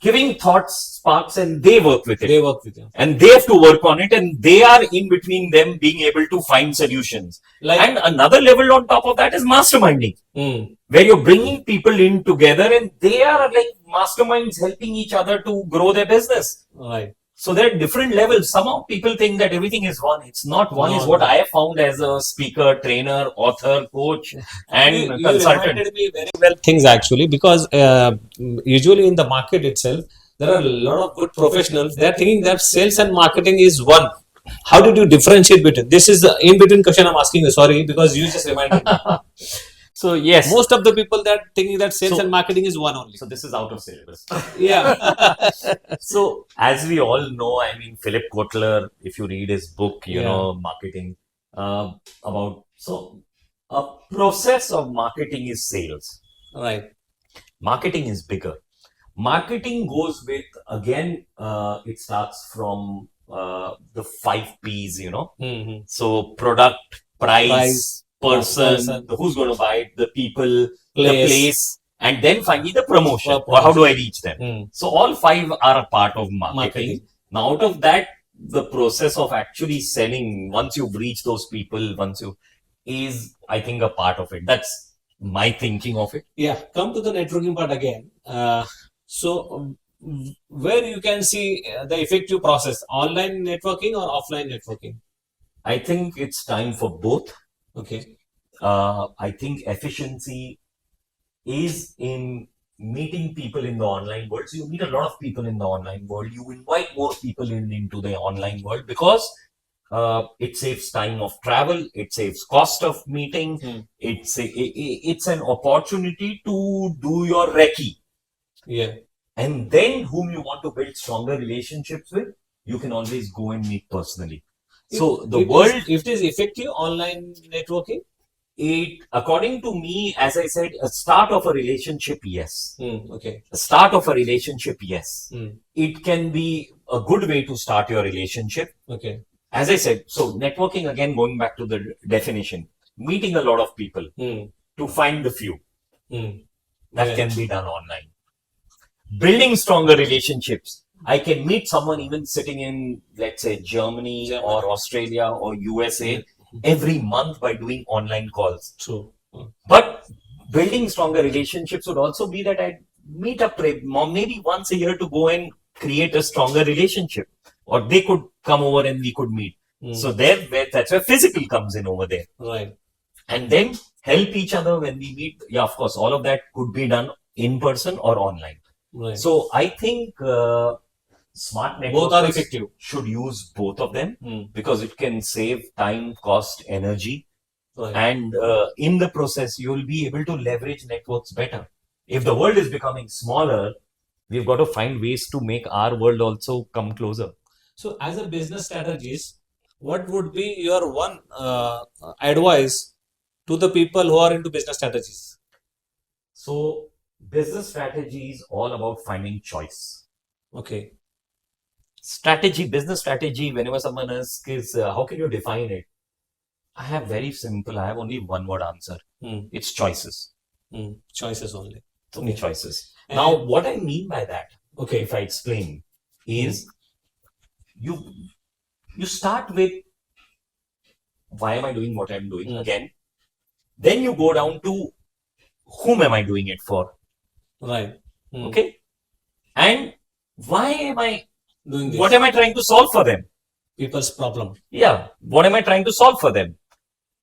giving thoughts, sparks, and they work with it. They work with you. And they have to work on it, and they are in between them being able to find solutions. And another level on top of that is masterminding, where you're bringing people in together and they are like masterminds helping each other to grow their business. Right. So there are different levels. Somehow people think that everything is one. It's not one. Is what I have found as a speaker, trainer, author, coach, and consultant. You reminded me very well things actually, because usually in the market itself, there are a lot of good professionals. They are thinking that sales and marketing is one. How did you differentiate between? This is the in between question I'm asking you. Sorry, because you just reminded me. So yes, most of the people that thinking that sales and marketing is one only. So this is out of syllabus. Yeah. So as we all know, I mean, Philip Kotler, if you read his book, you know, marketing, about, so a process of marketing is sales. Right. Marketing is bigger. Marketing goes with, again, it starts from the 5 P's, you know. So product, price, person, who's going to buy it, the people, the place, and then finally the promotion. Or how do I reach them? So all 5 are a part of marketing. Now out of that, the process of actually selling, once you've reached those people, is, I think, a part of it. That's my thinking of it. Yeah. Come to the networking part again. So where you can see the effective process, online networking or offline networking? I think it's time for both. Okay. I think efficiency is in meeting people in the online world. So you meet a lot of people in the online world. You invite more people into the online world because it saves time of travel. It saves cost of meeting. It's an opportunity to do your recce. Yeah. And then whom you want to build stronger relationships with, you can always go and meet personally. So if it is effective online networking, it, according to me, as I said, a start of a relationship, yes. Okay. A start of a relationship, yes. It can be a good way to start your relationship. Okay. As I said, so networking, again, going back to the definition, meeting a lot of people to find the few. That can be done online. Building stronger relationships. I can meet someone even sitting in, let's say, Germany or Australia or USA every month by doing online calls. True. But building stronger relationships would also be that I meet up maybe once a year to go and create a stronger relationship. Or they could come over and we could meet. So that's where physical comes in over there. Right. And then help each other when we meet. Yeah, of course, all of that could be done in person or online. Right. So I think smart networkers should use both of them because it can save time, cost, energy. Right. And in the process, you'll be able to leverage networks better. If the world is becoming smaller, we've got to find ways to make our world also come closer. So as a business strategist, what would be your one advice to the people who are into business strategies? So business strategy is all about finding choice. Okay. Business strategy, whenever someone asks, how can you define it? I have very simple, I have only one word answer. It's choices. Choices only. Only choices. Now, what I mean by that, okay, if I explain, is you start with why am I doing what I'm doing again? Then you go down to whom am I doing it for? Right. Okay. And why am I doing this? What am I trying to solve for them? People's problem. Yeah. What am I trying to solve for them?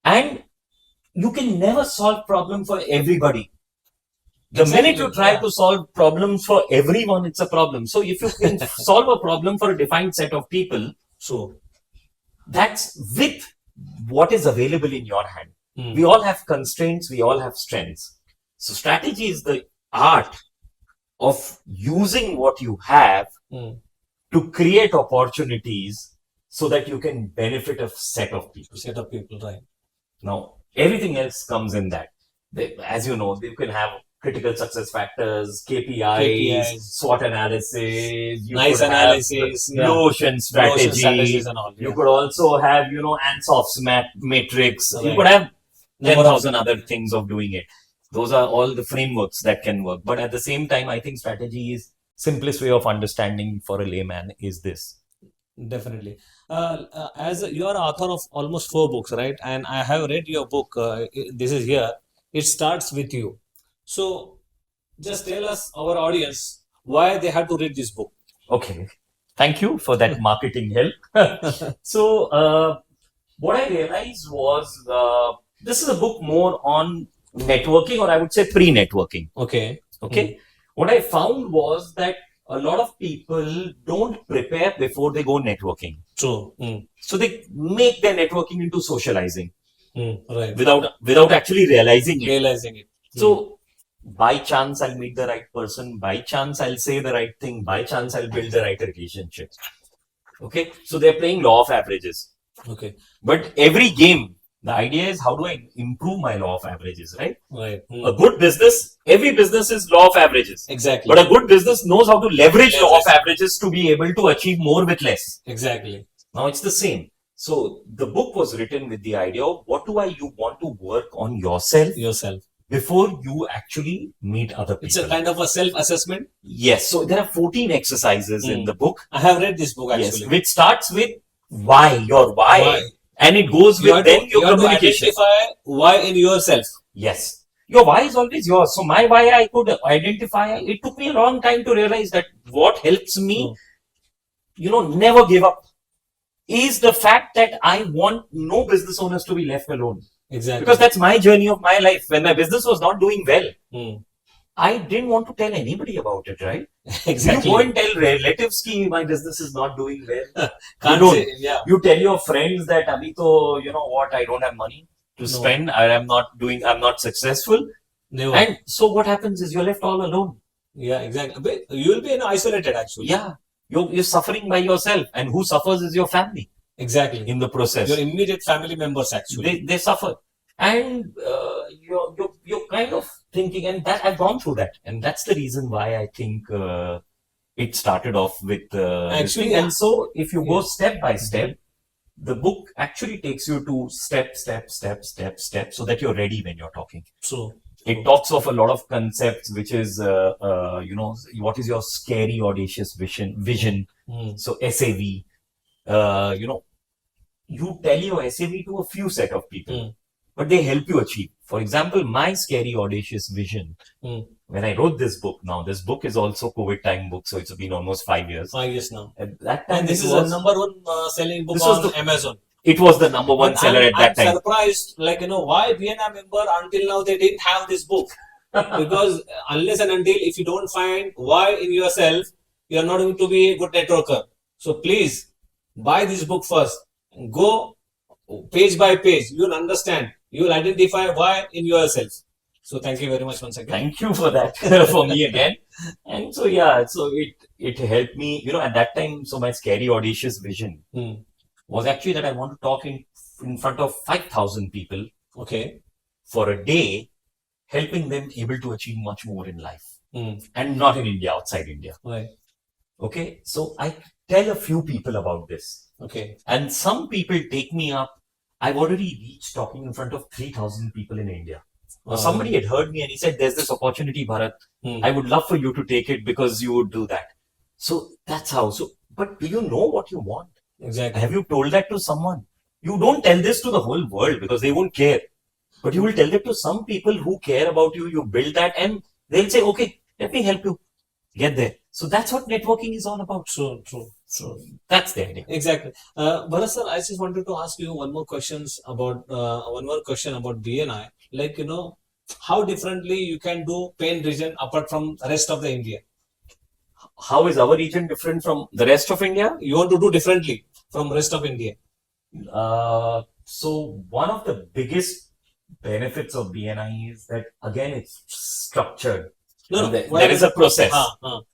And you can never solve problem for everybody. The minute you try to solve problems for everyone, it's a problem. So if you can solve a problem for a defined set of people, so that's with what is available in your hand. We all have constraints. We all have strengths. So strategy is the art of using what you have to create opportunities so that you can benefit a set of people. Right. Now, everything else comes in that. As you know, you can have critical success factors, KPIs, SWOT analysis, nice analysis, blue ocean strategy. And all, You could also have, Ansof's matrix. Right. You could have 10,000 other things of doing it. Those are all the frameworks that can work. But at the same time, I think strategy is simplest way of understanding for a layman is this. Definitely. As you are author of almost 4 books, right? And I have read your book. This is here. It starts with you. So just tell us, our audience, why they have to read this book. Okay. Thank you for that marketing help. So, what I realized was this is a book more on networking, or I would say pre-networking. Okay. Okay. What I found was that a lot of people don't prepare before they go networking. True. So they make their networking into socializing Right. without actually realizing it. Realizing it. So by chance I'll meet the right person, by chance I'll say the right thing, by chance I'll build the right relationship. Okay. So they're playing law of averages. Okay. But every game, the idea is how do I improve my law of averages, right? Right. A good business, every business is law of averages. Exactly. But a good business knows how to leverage law of averages to be able to achieve more with less. Exactly. Now it's the same. So the book was written with the idea of what do you want to work on yourself before you actually meet other people. It's a kind of a self-assessment. Yes. So there are 14 exercises in the book. I have read this book actually. Yes, which starts with why, your why. And it goes with then your communication. You have to identify why in yourself. Yes. Your why is always yours. So my why I could identify. It took me a long time to realize that what helps me, never give up is the fact that I want no business owners to be left alone. Exactly. Because that's my journey of my life. When my business was not doing well, I didn't want to tell anybody about it, right? Exactly. You go and tell relatives ki my business is not doing well. You tell your friends that abhi to, you know what, I don't have money to spend. I'm not successful. Never. And so what happens is you're left all alone. Yeah, exactly. But you will be isolated actually. Yeah. You're suffering by yourself, and who suffers is your family. Exactly. In the process. Your immediate family members actually. They suffer. And you're kind of thinking, and that I've gone through that. And that's the reason why I think it started off with actually. And so if you go step by step, the book actually takes you to step, so that you're ready when you're talking. So it talks of a lot of concepts, which is, what is your scary, audacious vision? So SAV, you tell your SAV to a few set of people, but they help you achieve. For example, my scary, audacious vision, when I wrote this book, now this book is also COVID time book, so it's been almost 5 years. 5 years now. At that time, and this is a #1 selling book on Amazon. It was the #1 seller at that time. I'm surprised, why BNI member until now they didn't have this book. Because unless and until if you don't find why in yourself, you are not going to be a good networker. So please buy this book first. Go page by page. You'll understand. You'll identify why in yourself. So thank you very much once again. Thank you for that for me again. And so it helped me, at that time. So my scary, audacious vision was actually that I want to talk in front of 5,000 people. Okay. For a day, helping them able to achieve much more in life. And not in India, outside India. Right. Okay. So I tell a few people about this. Okay. And some people take me up. I've already reached talking in front of 3,000 people in India. Somebody had heard me and he said, there's this opportunity, Bharat. I would love for you to take it because you would do that. So that's how. So, but do you know what you want? Exactly. Have you told that to someone? You don't tell this to the whole world because they won't care. But you will tell it to some people who care about you. You build that and they'll say, okay, let me help you get there. So that's what networking is all about. True. So that's the idea. Exactly. Bharat sir, I just wanted to ask you one more question about BNI. How differently you can do Pen region apart from the rest of the India? How is our region different from the rest of India? You want to do differently from rest of India? So one of the biggest benefits of BNI is that again it's structured. There is a process.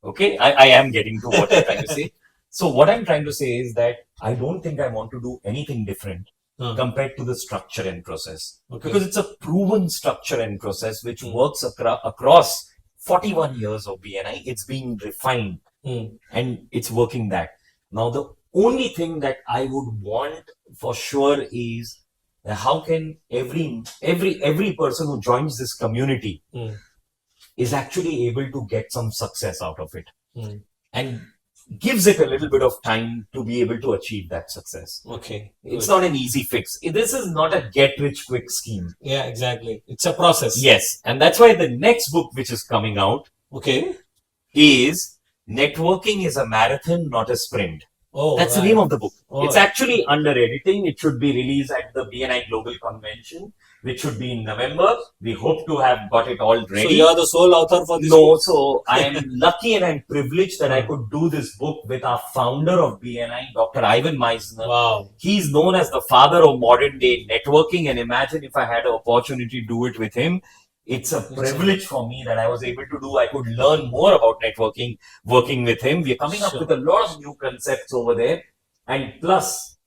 Okay, I am getting to what I'm trying to say. So what I'm trying to say is that I don't think I want to do anything different compared to the structure and process. Okay. Because it's a proven structure and process which works across 41 years of BNI. It's being refined and it's working that. Now the only thing that I would want for sure is how can every person who joins this community is actually able to get some success out of it. and gives it a little bit of time to be able to achieve that success. Okay. It's Good. not an easy fix. This is not a get rich quick scheme. Yeah, exactly. It's a process. Yes. And that's why the next book which is coming out Okay. is Networking is a Marathon, Not a Sprint. Oh, That's the right. name of the book. Oh, It's actually under editing. It should be released at the BNI Global Convention, which should be in November. We hope to have got it all ready. so you are the sole author for this No, book? so I am lucky and I'm privileged that I could do this book with our founder of BNI, Dr. Ivan Meisner. Wow. He's known as the father of modern day networking, and imagine if I had an opportunity to do it with him. It's a privilege for me that I was able to do. I could learn more about networking working with him. We're coming up Sure. with a lot of new concepts over there. And plus,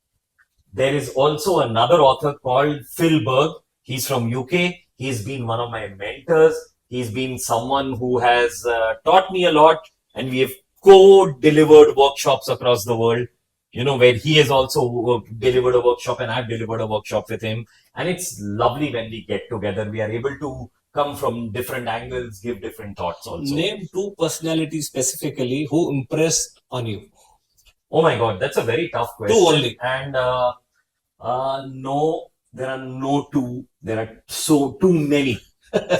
there is also another author called Phil Berg. He's from UK. He's been one of my mentors. He's been someone who has taught me a lot, and we have co-delivered workshops across the world. You know, where he has also delivered a workshop and I've delivered a workshop with him. And it's lovely when we get together. We are able to come from different angles, give different thoughts also. Name two personalities specifically who impressed on you. Oh my God, that's a very tough question. Two only. And no, there are no two. There are so too many.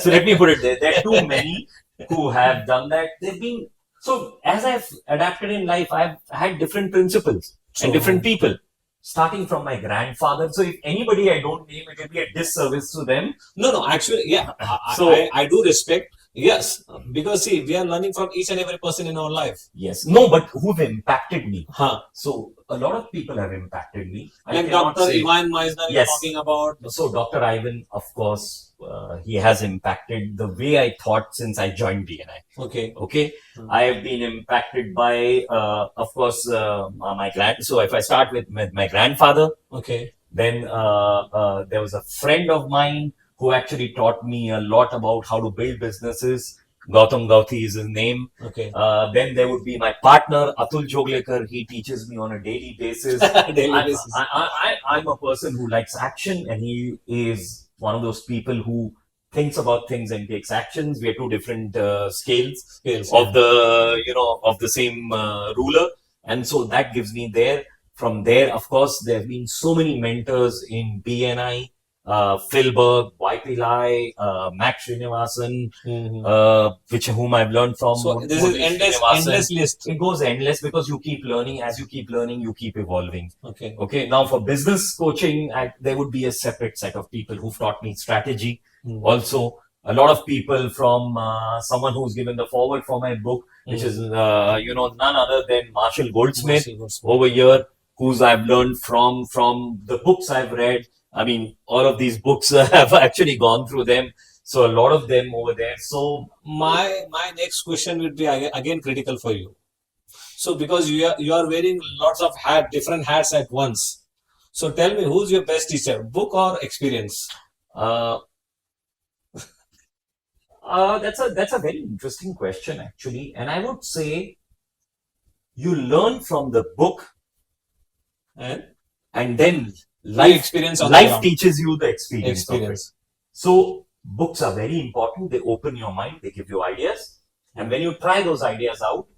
So let me put it there. There are too many who have done that. They've been so as I've adapted in life, I've had different principles and different people. Starting from my grandfather. So if anybody I don't name, it will be a disservice to them. No, actually, yeah. So- I do respect. Yes, because see, we are learning from each and every person in our life. Yes. No, but who've impacted me. Huh. So a lot of people have impacted me. I Like cannot Dr. say- Ivan Meisner you're Yes. talking about. So Dr. Ivan, of course, he has impacted the way I thought since I joined BNI. Okay. Okay. I have been impacted by, of course, my So if I start with my grandfather, Okay. then there was a friend of mine who actually taught me a lot about how to build businesses. Gautam Gauti is his name. Okay. Then there would be my partner, Atul Joglekar. He teaches me on a daily basis. Daily basis. I'm a person who likes action, and he is one of those people who thinks about things and takes actions. We are two different scales of the same ruler, and so that gives me there. From there, of course, there have been so many mentors in BNI. Phil Berg, YP Lai, Max Srinivasan, whom I've learned from. So this is endless list. It goes endless because you keep learning. As you keep learning, you keep evolving. Okay. Okay. Now for business coaching, there would be a separate set of people who've taught me strategy. Also, a lot of people from someone who's given the forward for my book, which is none other than Marshall Goldsmith over here, who's I've learned from the books I've read. I mean, all of these books have actually gone through them. So a lot of them over there. So my next question would be again critical for you. So because you are wearing lots of different hats at once. So tell me, who's your best teacher, book or experience? That's a very interesting question actually, and I would say you learn from the book, and then life teaches you the experience. Of it. So books are very important. They open your mind. They give you ideas, and when you try those ideas out,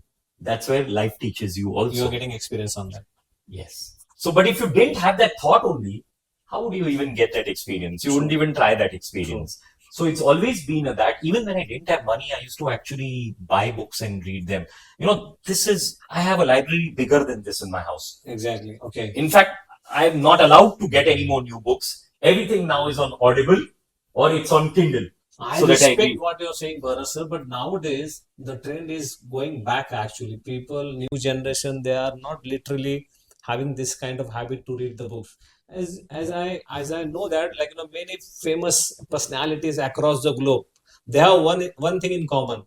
that's where life teaches you. Also, you're getting experience on that. Yes. So, but if you didn't have that thought only, how would you even get that experience? You wouldn't even try that experience. So it's always been that. Even when I didn't have money, I used to actually buy books and read them. I have a library bigger than this in my house. Exactly. Okay. In fact, I'm not allowed to get any more new books. Everything now is on Audible or it's on Kindle. I respect what you're saying, Bharat sir, but nowadays the trend is going back actually. People, new generation, they are not literally having this kind of habit to read the books. As I know that, many famous personalities across the globe, they have one thing in common,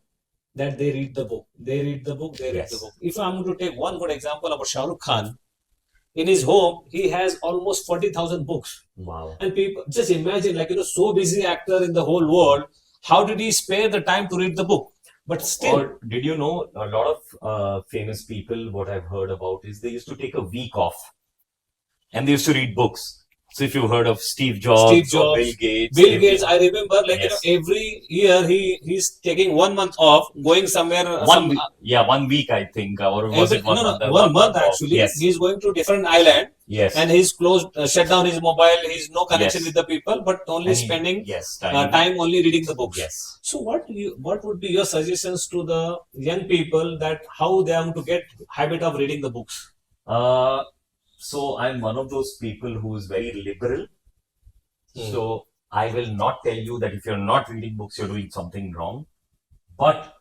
that they read the book. They read the book. They read the book. If I'm going to take one good example about Shah Rukh Khan, in his home, he has almost 40,000 books. Wow. And people just imagine, so busy actor in the whole world, how did he spare the time to read the book? But still. Or did you know a lot of famous people, what I've heard about is they used to take a week off and they used to read books. So if you've heard of Steve Jobs, Steve or Jobs, Bill Gates, Bill Gates, I remember, like, Yes. every year he's taking 1 month off, going somewhere, one week, I think, or was it 1 month? no, 1 1 month off. actually. Yes. He's going to different island, Yes. and he's closed, shut down his mobile. He's no connection Yes. with the people, but only And spending yes, time only reading the books. Yes. So what would be your suggestions to the young people, that how they are to get habit of reading the books? So I'm one of those people who is very liberal. Hmm. So I will not tell you that if you're not reading books, you're doing something wrong. But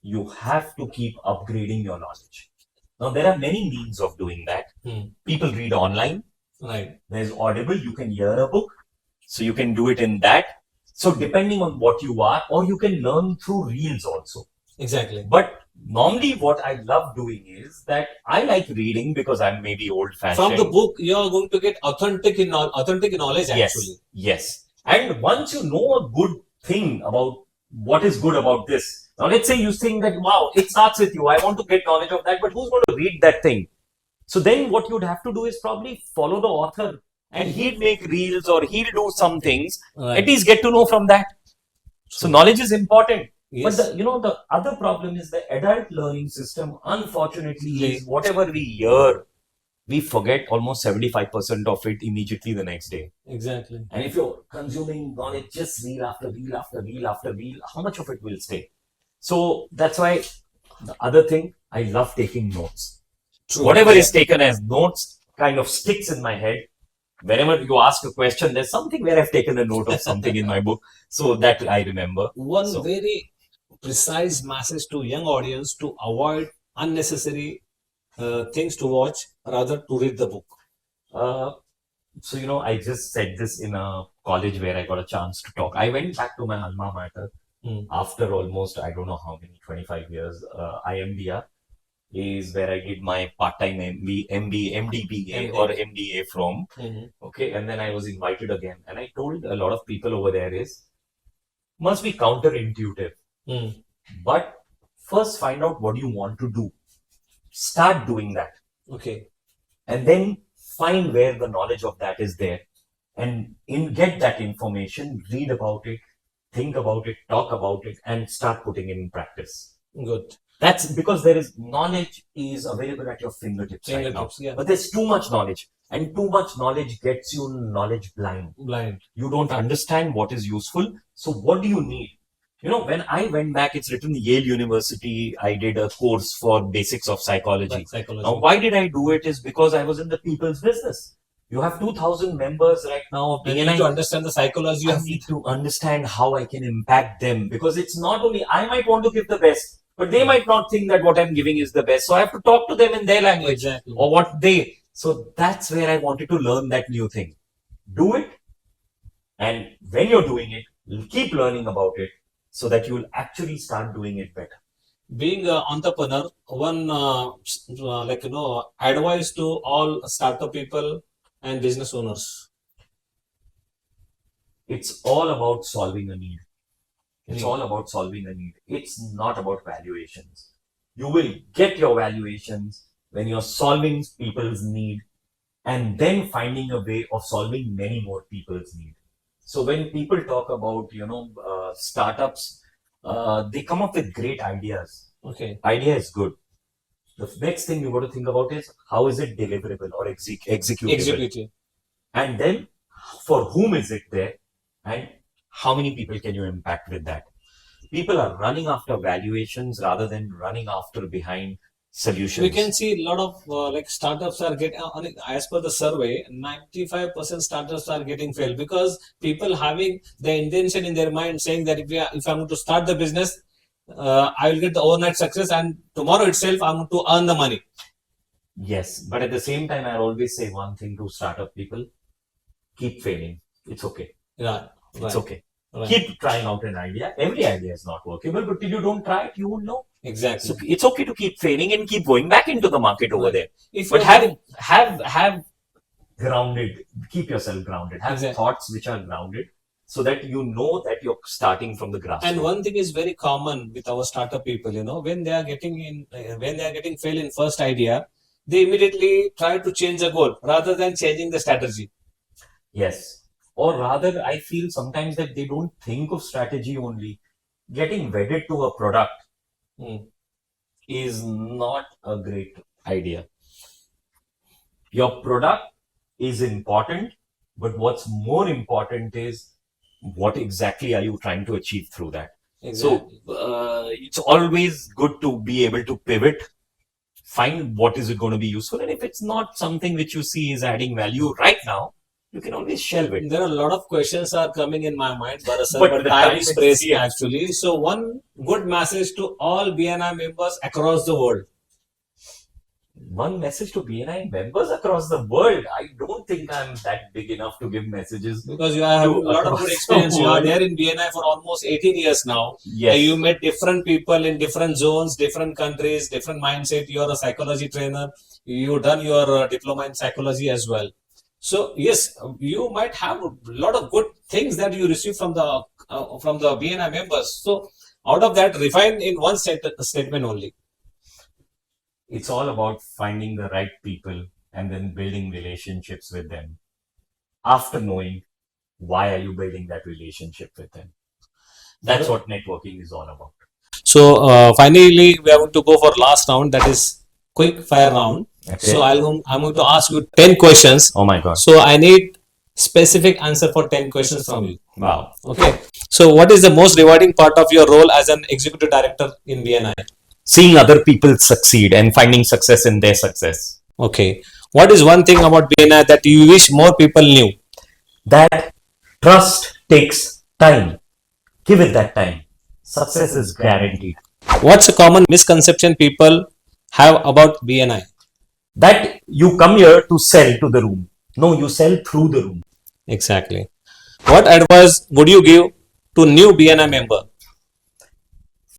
you have to keep upgrading your knowledge. Now, there are many means of doing that. People read online. Right. There's Audible. You can hear a book. So you can do it in that. So depending on what you are, or you can learn through reels also. Exactly. But normally what I love doing is that I like reading because I'm maybe old fashioned. From the book, you are going to get authentic knowledge, Yes, actually. yes. And once you know a good thing about what is good about this, now let's say you think that, wow, it starts with you, I want to get knowledge of that, but who's going to read that thing? So then what you'd have to do is probably follow the author, and he'll make reels or he'll do some things. Right. At least get to know from that. So knowledge is important. Yes. But the other problem is the adult learning system, unfortunately, is whatever we hear, we forget almost 75% of it immediately the next day. Exactly. And if you're consuming knowledge just reel after reel after reel after reel, how much of it will stay? So that's why the other thing, I love taking notes. True. Whatever is taken as notes kind of sticks in my head. Whenever you ask a question, there's something where I've taken a note of something in my book. So that I remember. One very precise message to young audience to avoid unnecessary things to watch, rather to read the book. So, I just said this in a college where I got a chance to talk. I went back to my alma mater after almost, I don't know how many, 25 years. IMDR is where I did my part-time MDBA or MDA from. Okay, and then I was invited again. And I told a lot of people over there must be counterintuitive. But first find out what you want to do. Start doing that. Okay. And then find where the knowledge of that is there. And get that information, read about it, think about it, talk about it, and start putting it in practice. Good. That's because knowledge is available at your fingertips right now. Yeah. But there's too much knowledge. And too much knowledge gets you knowledge blind. You don't understand what is useful. So what do you need? When I went back, it's written Yale University. I did a course for basics of psychology. Now, why did I do it? Is because I was in the people's business. You have 2,000 members right now. And you need to understand the psychology. I need to understand how I can impact them, because it's not only I might want to give the best, but they might not think that what I'm giving is the best. So I have to talk to them in their language or what they. So that's where I wanted to learn that new thing. Do it. And when you're doing it, keep learning about it so that you will actually start doing it better. Being an entrepreneur, one advice to all startup people and business owners. It's all about solving a need. It's all about solving a need. It's not about valuations. You will get your valuations when you're solving people's need and then finding a way of solving many more people's need. So when people talk about, startups, they come up with great ideas. Okay. Idea is good. The next thing you got to think about is how is it deliverable or executable? And then for whom is it there and how many people can you impact with that? People are running after valuations rather than running after behind solutions. We can see a lot of startups are getting, as per the survey, 95% startups are getting failed because people having the intention in their mind saying that if I'm going to start the business, I will get the overnight success and tomorrow itself I'm going to earn the money. Yes, but at the same time, I always say one thing to startup people: keep failing. It's okay. Yeah, it's okay. Right. Keep trying out an idea. Every idea is not workable, but till you don't try it, you won't know. Exactly. So it's okay to keep failing and keep going back into the market over there. But have grounded. Keep yourself grounded. Have thoughts which are grounded, so that you know that you're starting from the grassroots. And one thing is very common with our startup people. When they are getting fail in first idea, they immediately try to change the goal rather than changing the strategy. Yes. Or rather, I feel sometimes that they don't think of strategy only. Getting wedded to a product is not a great idea. Your product is important, but what's more important is what exactly are you trying to achieve through that. Exactly. So it's always good to be able to pivot, find what is it going to be useful, and if it's not something which you see is adding value right now, you can always shelve it. There are a lot of questions are coming in my mind, Bharat sir, But but the time time is is pressing here. actually. So one good message to all BNI members across the world. One message to BNI members across the world. I don't think I'm that big enough to give messages Because you have a lot of across good the experience. You are world. there in BNI for almost 18 years now. Yes. You met different people in different zones, different countries, different mindset. You are a psychology trainer. You done your diploma in psychology as well. So yes, you might have a lot of good things that you receive from the BNI members. So out of that, refine in one statement only. It's all about finding the right people and then building relationships with them. After knowing why are you building that relationship with them. That's what networking is all about. So finally, we are going to go for last round. That is quick fire round. Okay. So I'm going to ask you 10 questions. Oh my God. So I need specific answer for 10 questions from you. Wow. Okay. So what is the most rewarding part of your role as an executive director in BNI? Seeing other people succeed and finding success in their success. Okay. What is one thing about BNI that you wish more people knew? That trust takes time. Give it that time. Success is guaranteed. What's a common misconception people have about BNI? That you come here to sell to the room. No, you sell through the room. Exactly. What advice would you give to new BNI member?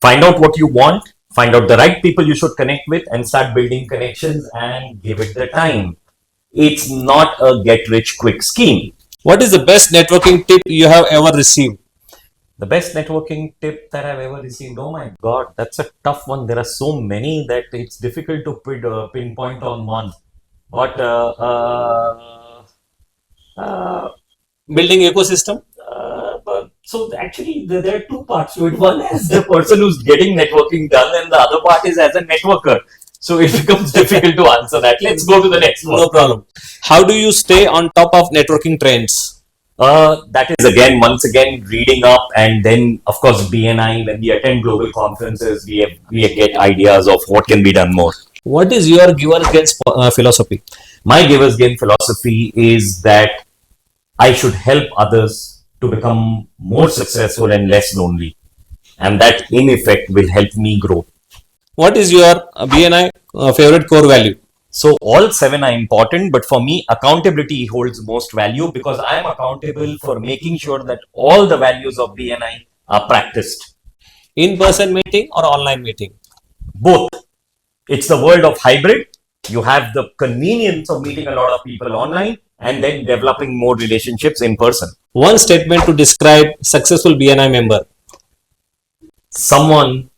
Find out what you want, find out the right people you should connect with, and start building connections and give it the time. It's not a get rich quick scheme. What is the best networking tip you have ever received? The best networking tip that I've ever received, oh my God, that's a tough one. There are so many that it's difficult to pinpoint on one. But Building ecosystem? so actually, there are two parts to it. One is the person who's getting networking done, and the other part is as a networker. So it becomes difficult to answer that. Let's go to the next one. No problem. How do you stay on top of networking trends? That is again, once again, reading up, and then of course BNI. When we attend global conferences, we get ideas of what can be done more. What is your giver's gains philosophy? My giver's gain philosophy is that I should help others to become more successful and less lonely, and that in effect will help me grow. What is your BNI favorite core value? So all seven are important, but for me, accountability holds most value because I am accountable for making sure that all the values of BNI are practiced. In-person meeting or online meeting? Both. It's the world of hybrid. You have the convenience of meeting a lot of people online and then developing more relationships in person. One statement to describe successful BNI member. Someone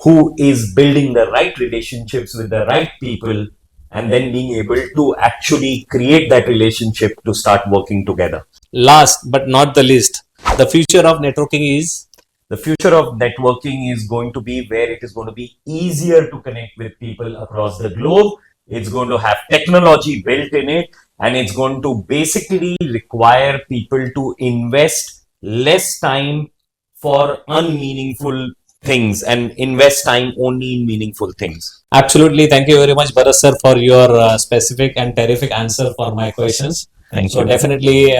who is building the right relationships with the right people and then being able to actually create that relationship to start working together. Last but not the least, the future of networking is? The future of networking is going to be where it is going to be easier to connect with people across the globe. It's going to have technology built in it, and it's going to basically require people to invest less time for unmeaningful things and invest time only in meaningful things. Absolutely. Thank you very much, Bharat sir, for your specific and terrific answer for my questions. Thank So you. definitely,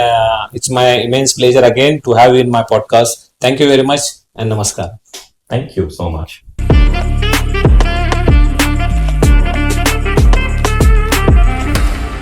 it's my immense pleasure again to have you in my podcast. Thank you very much and namaskar. Thank you so much.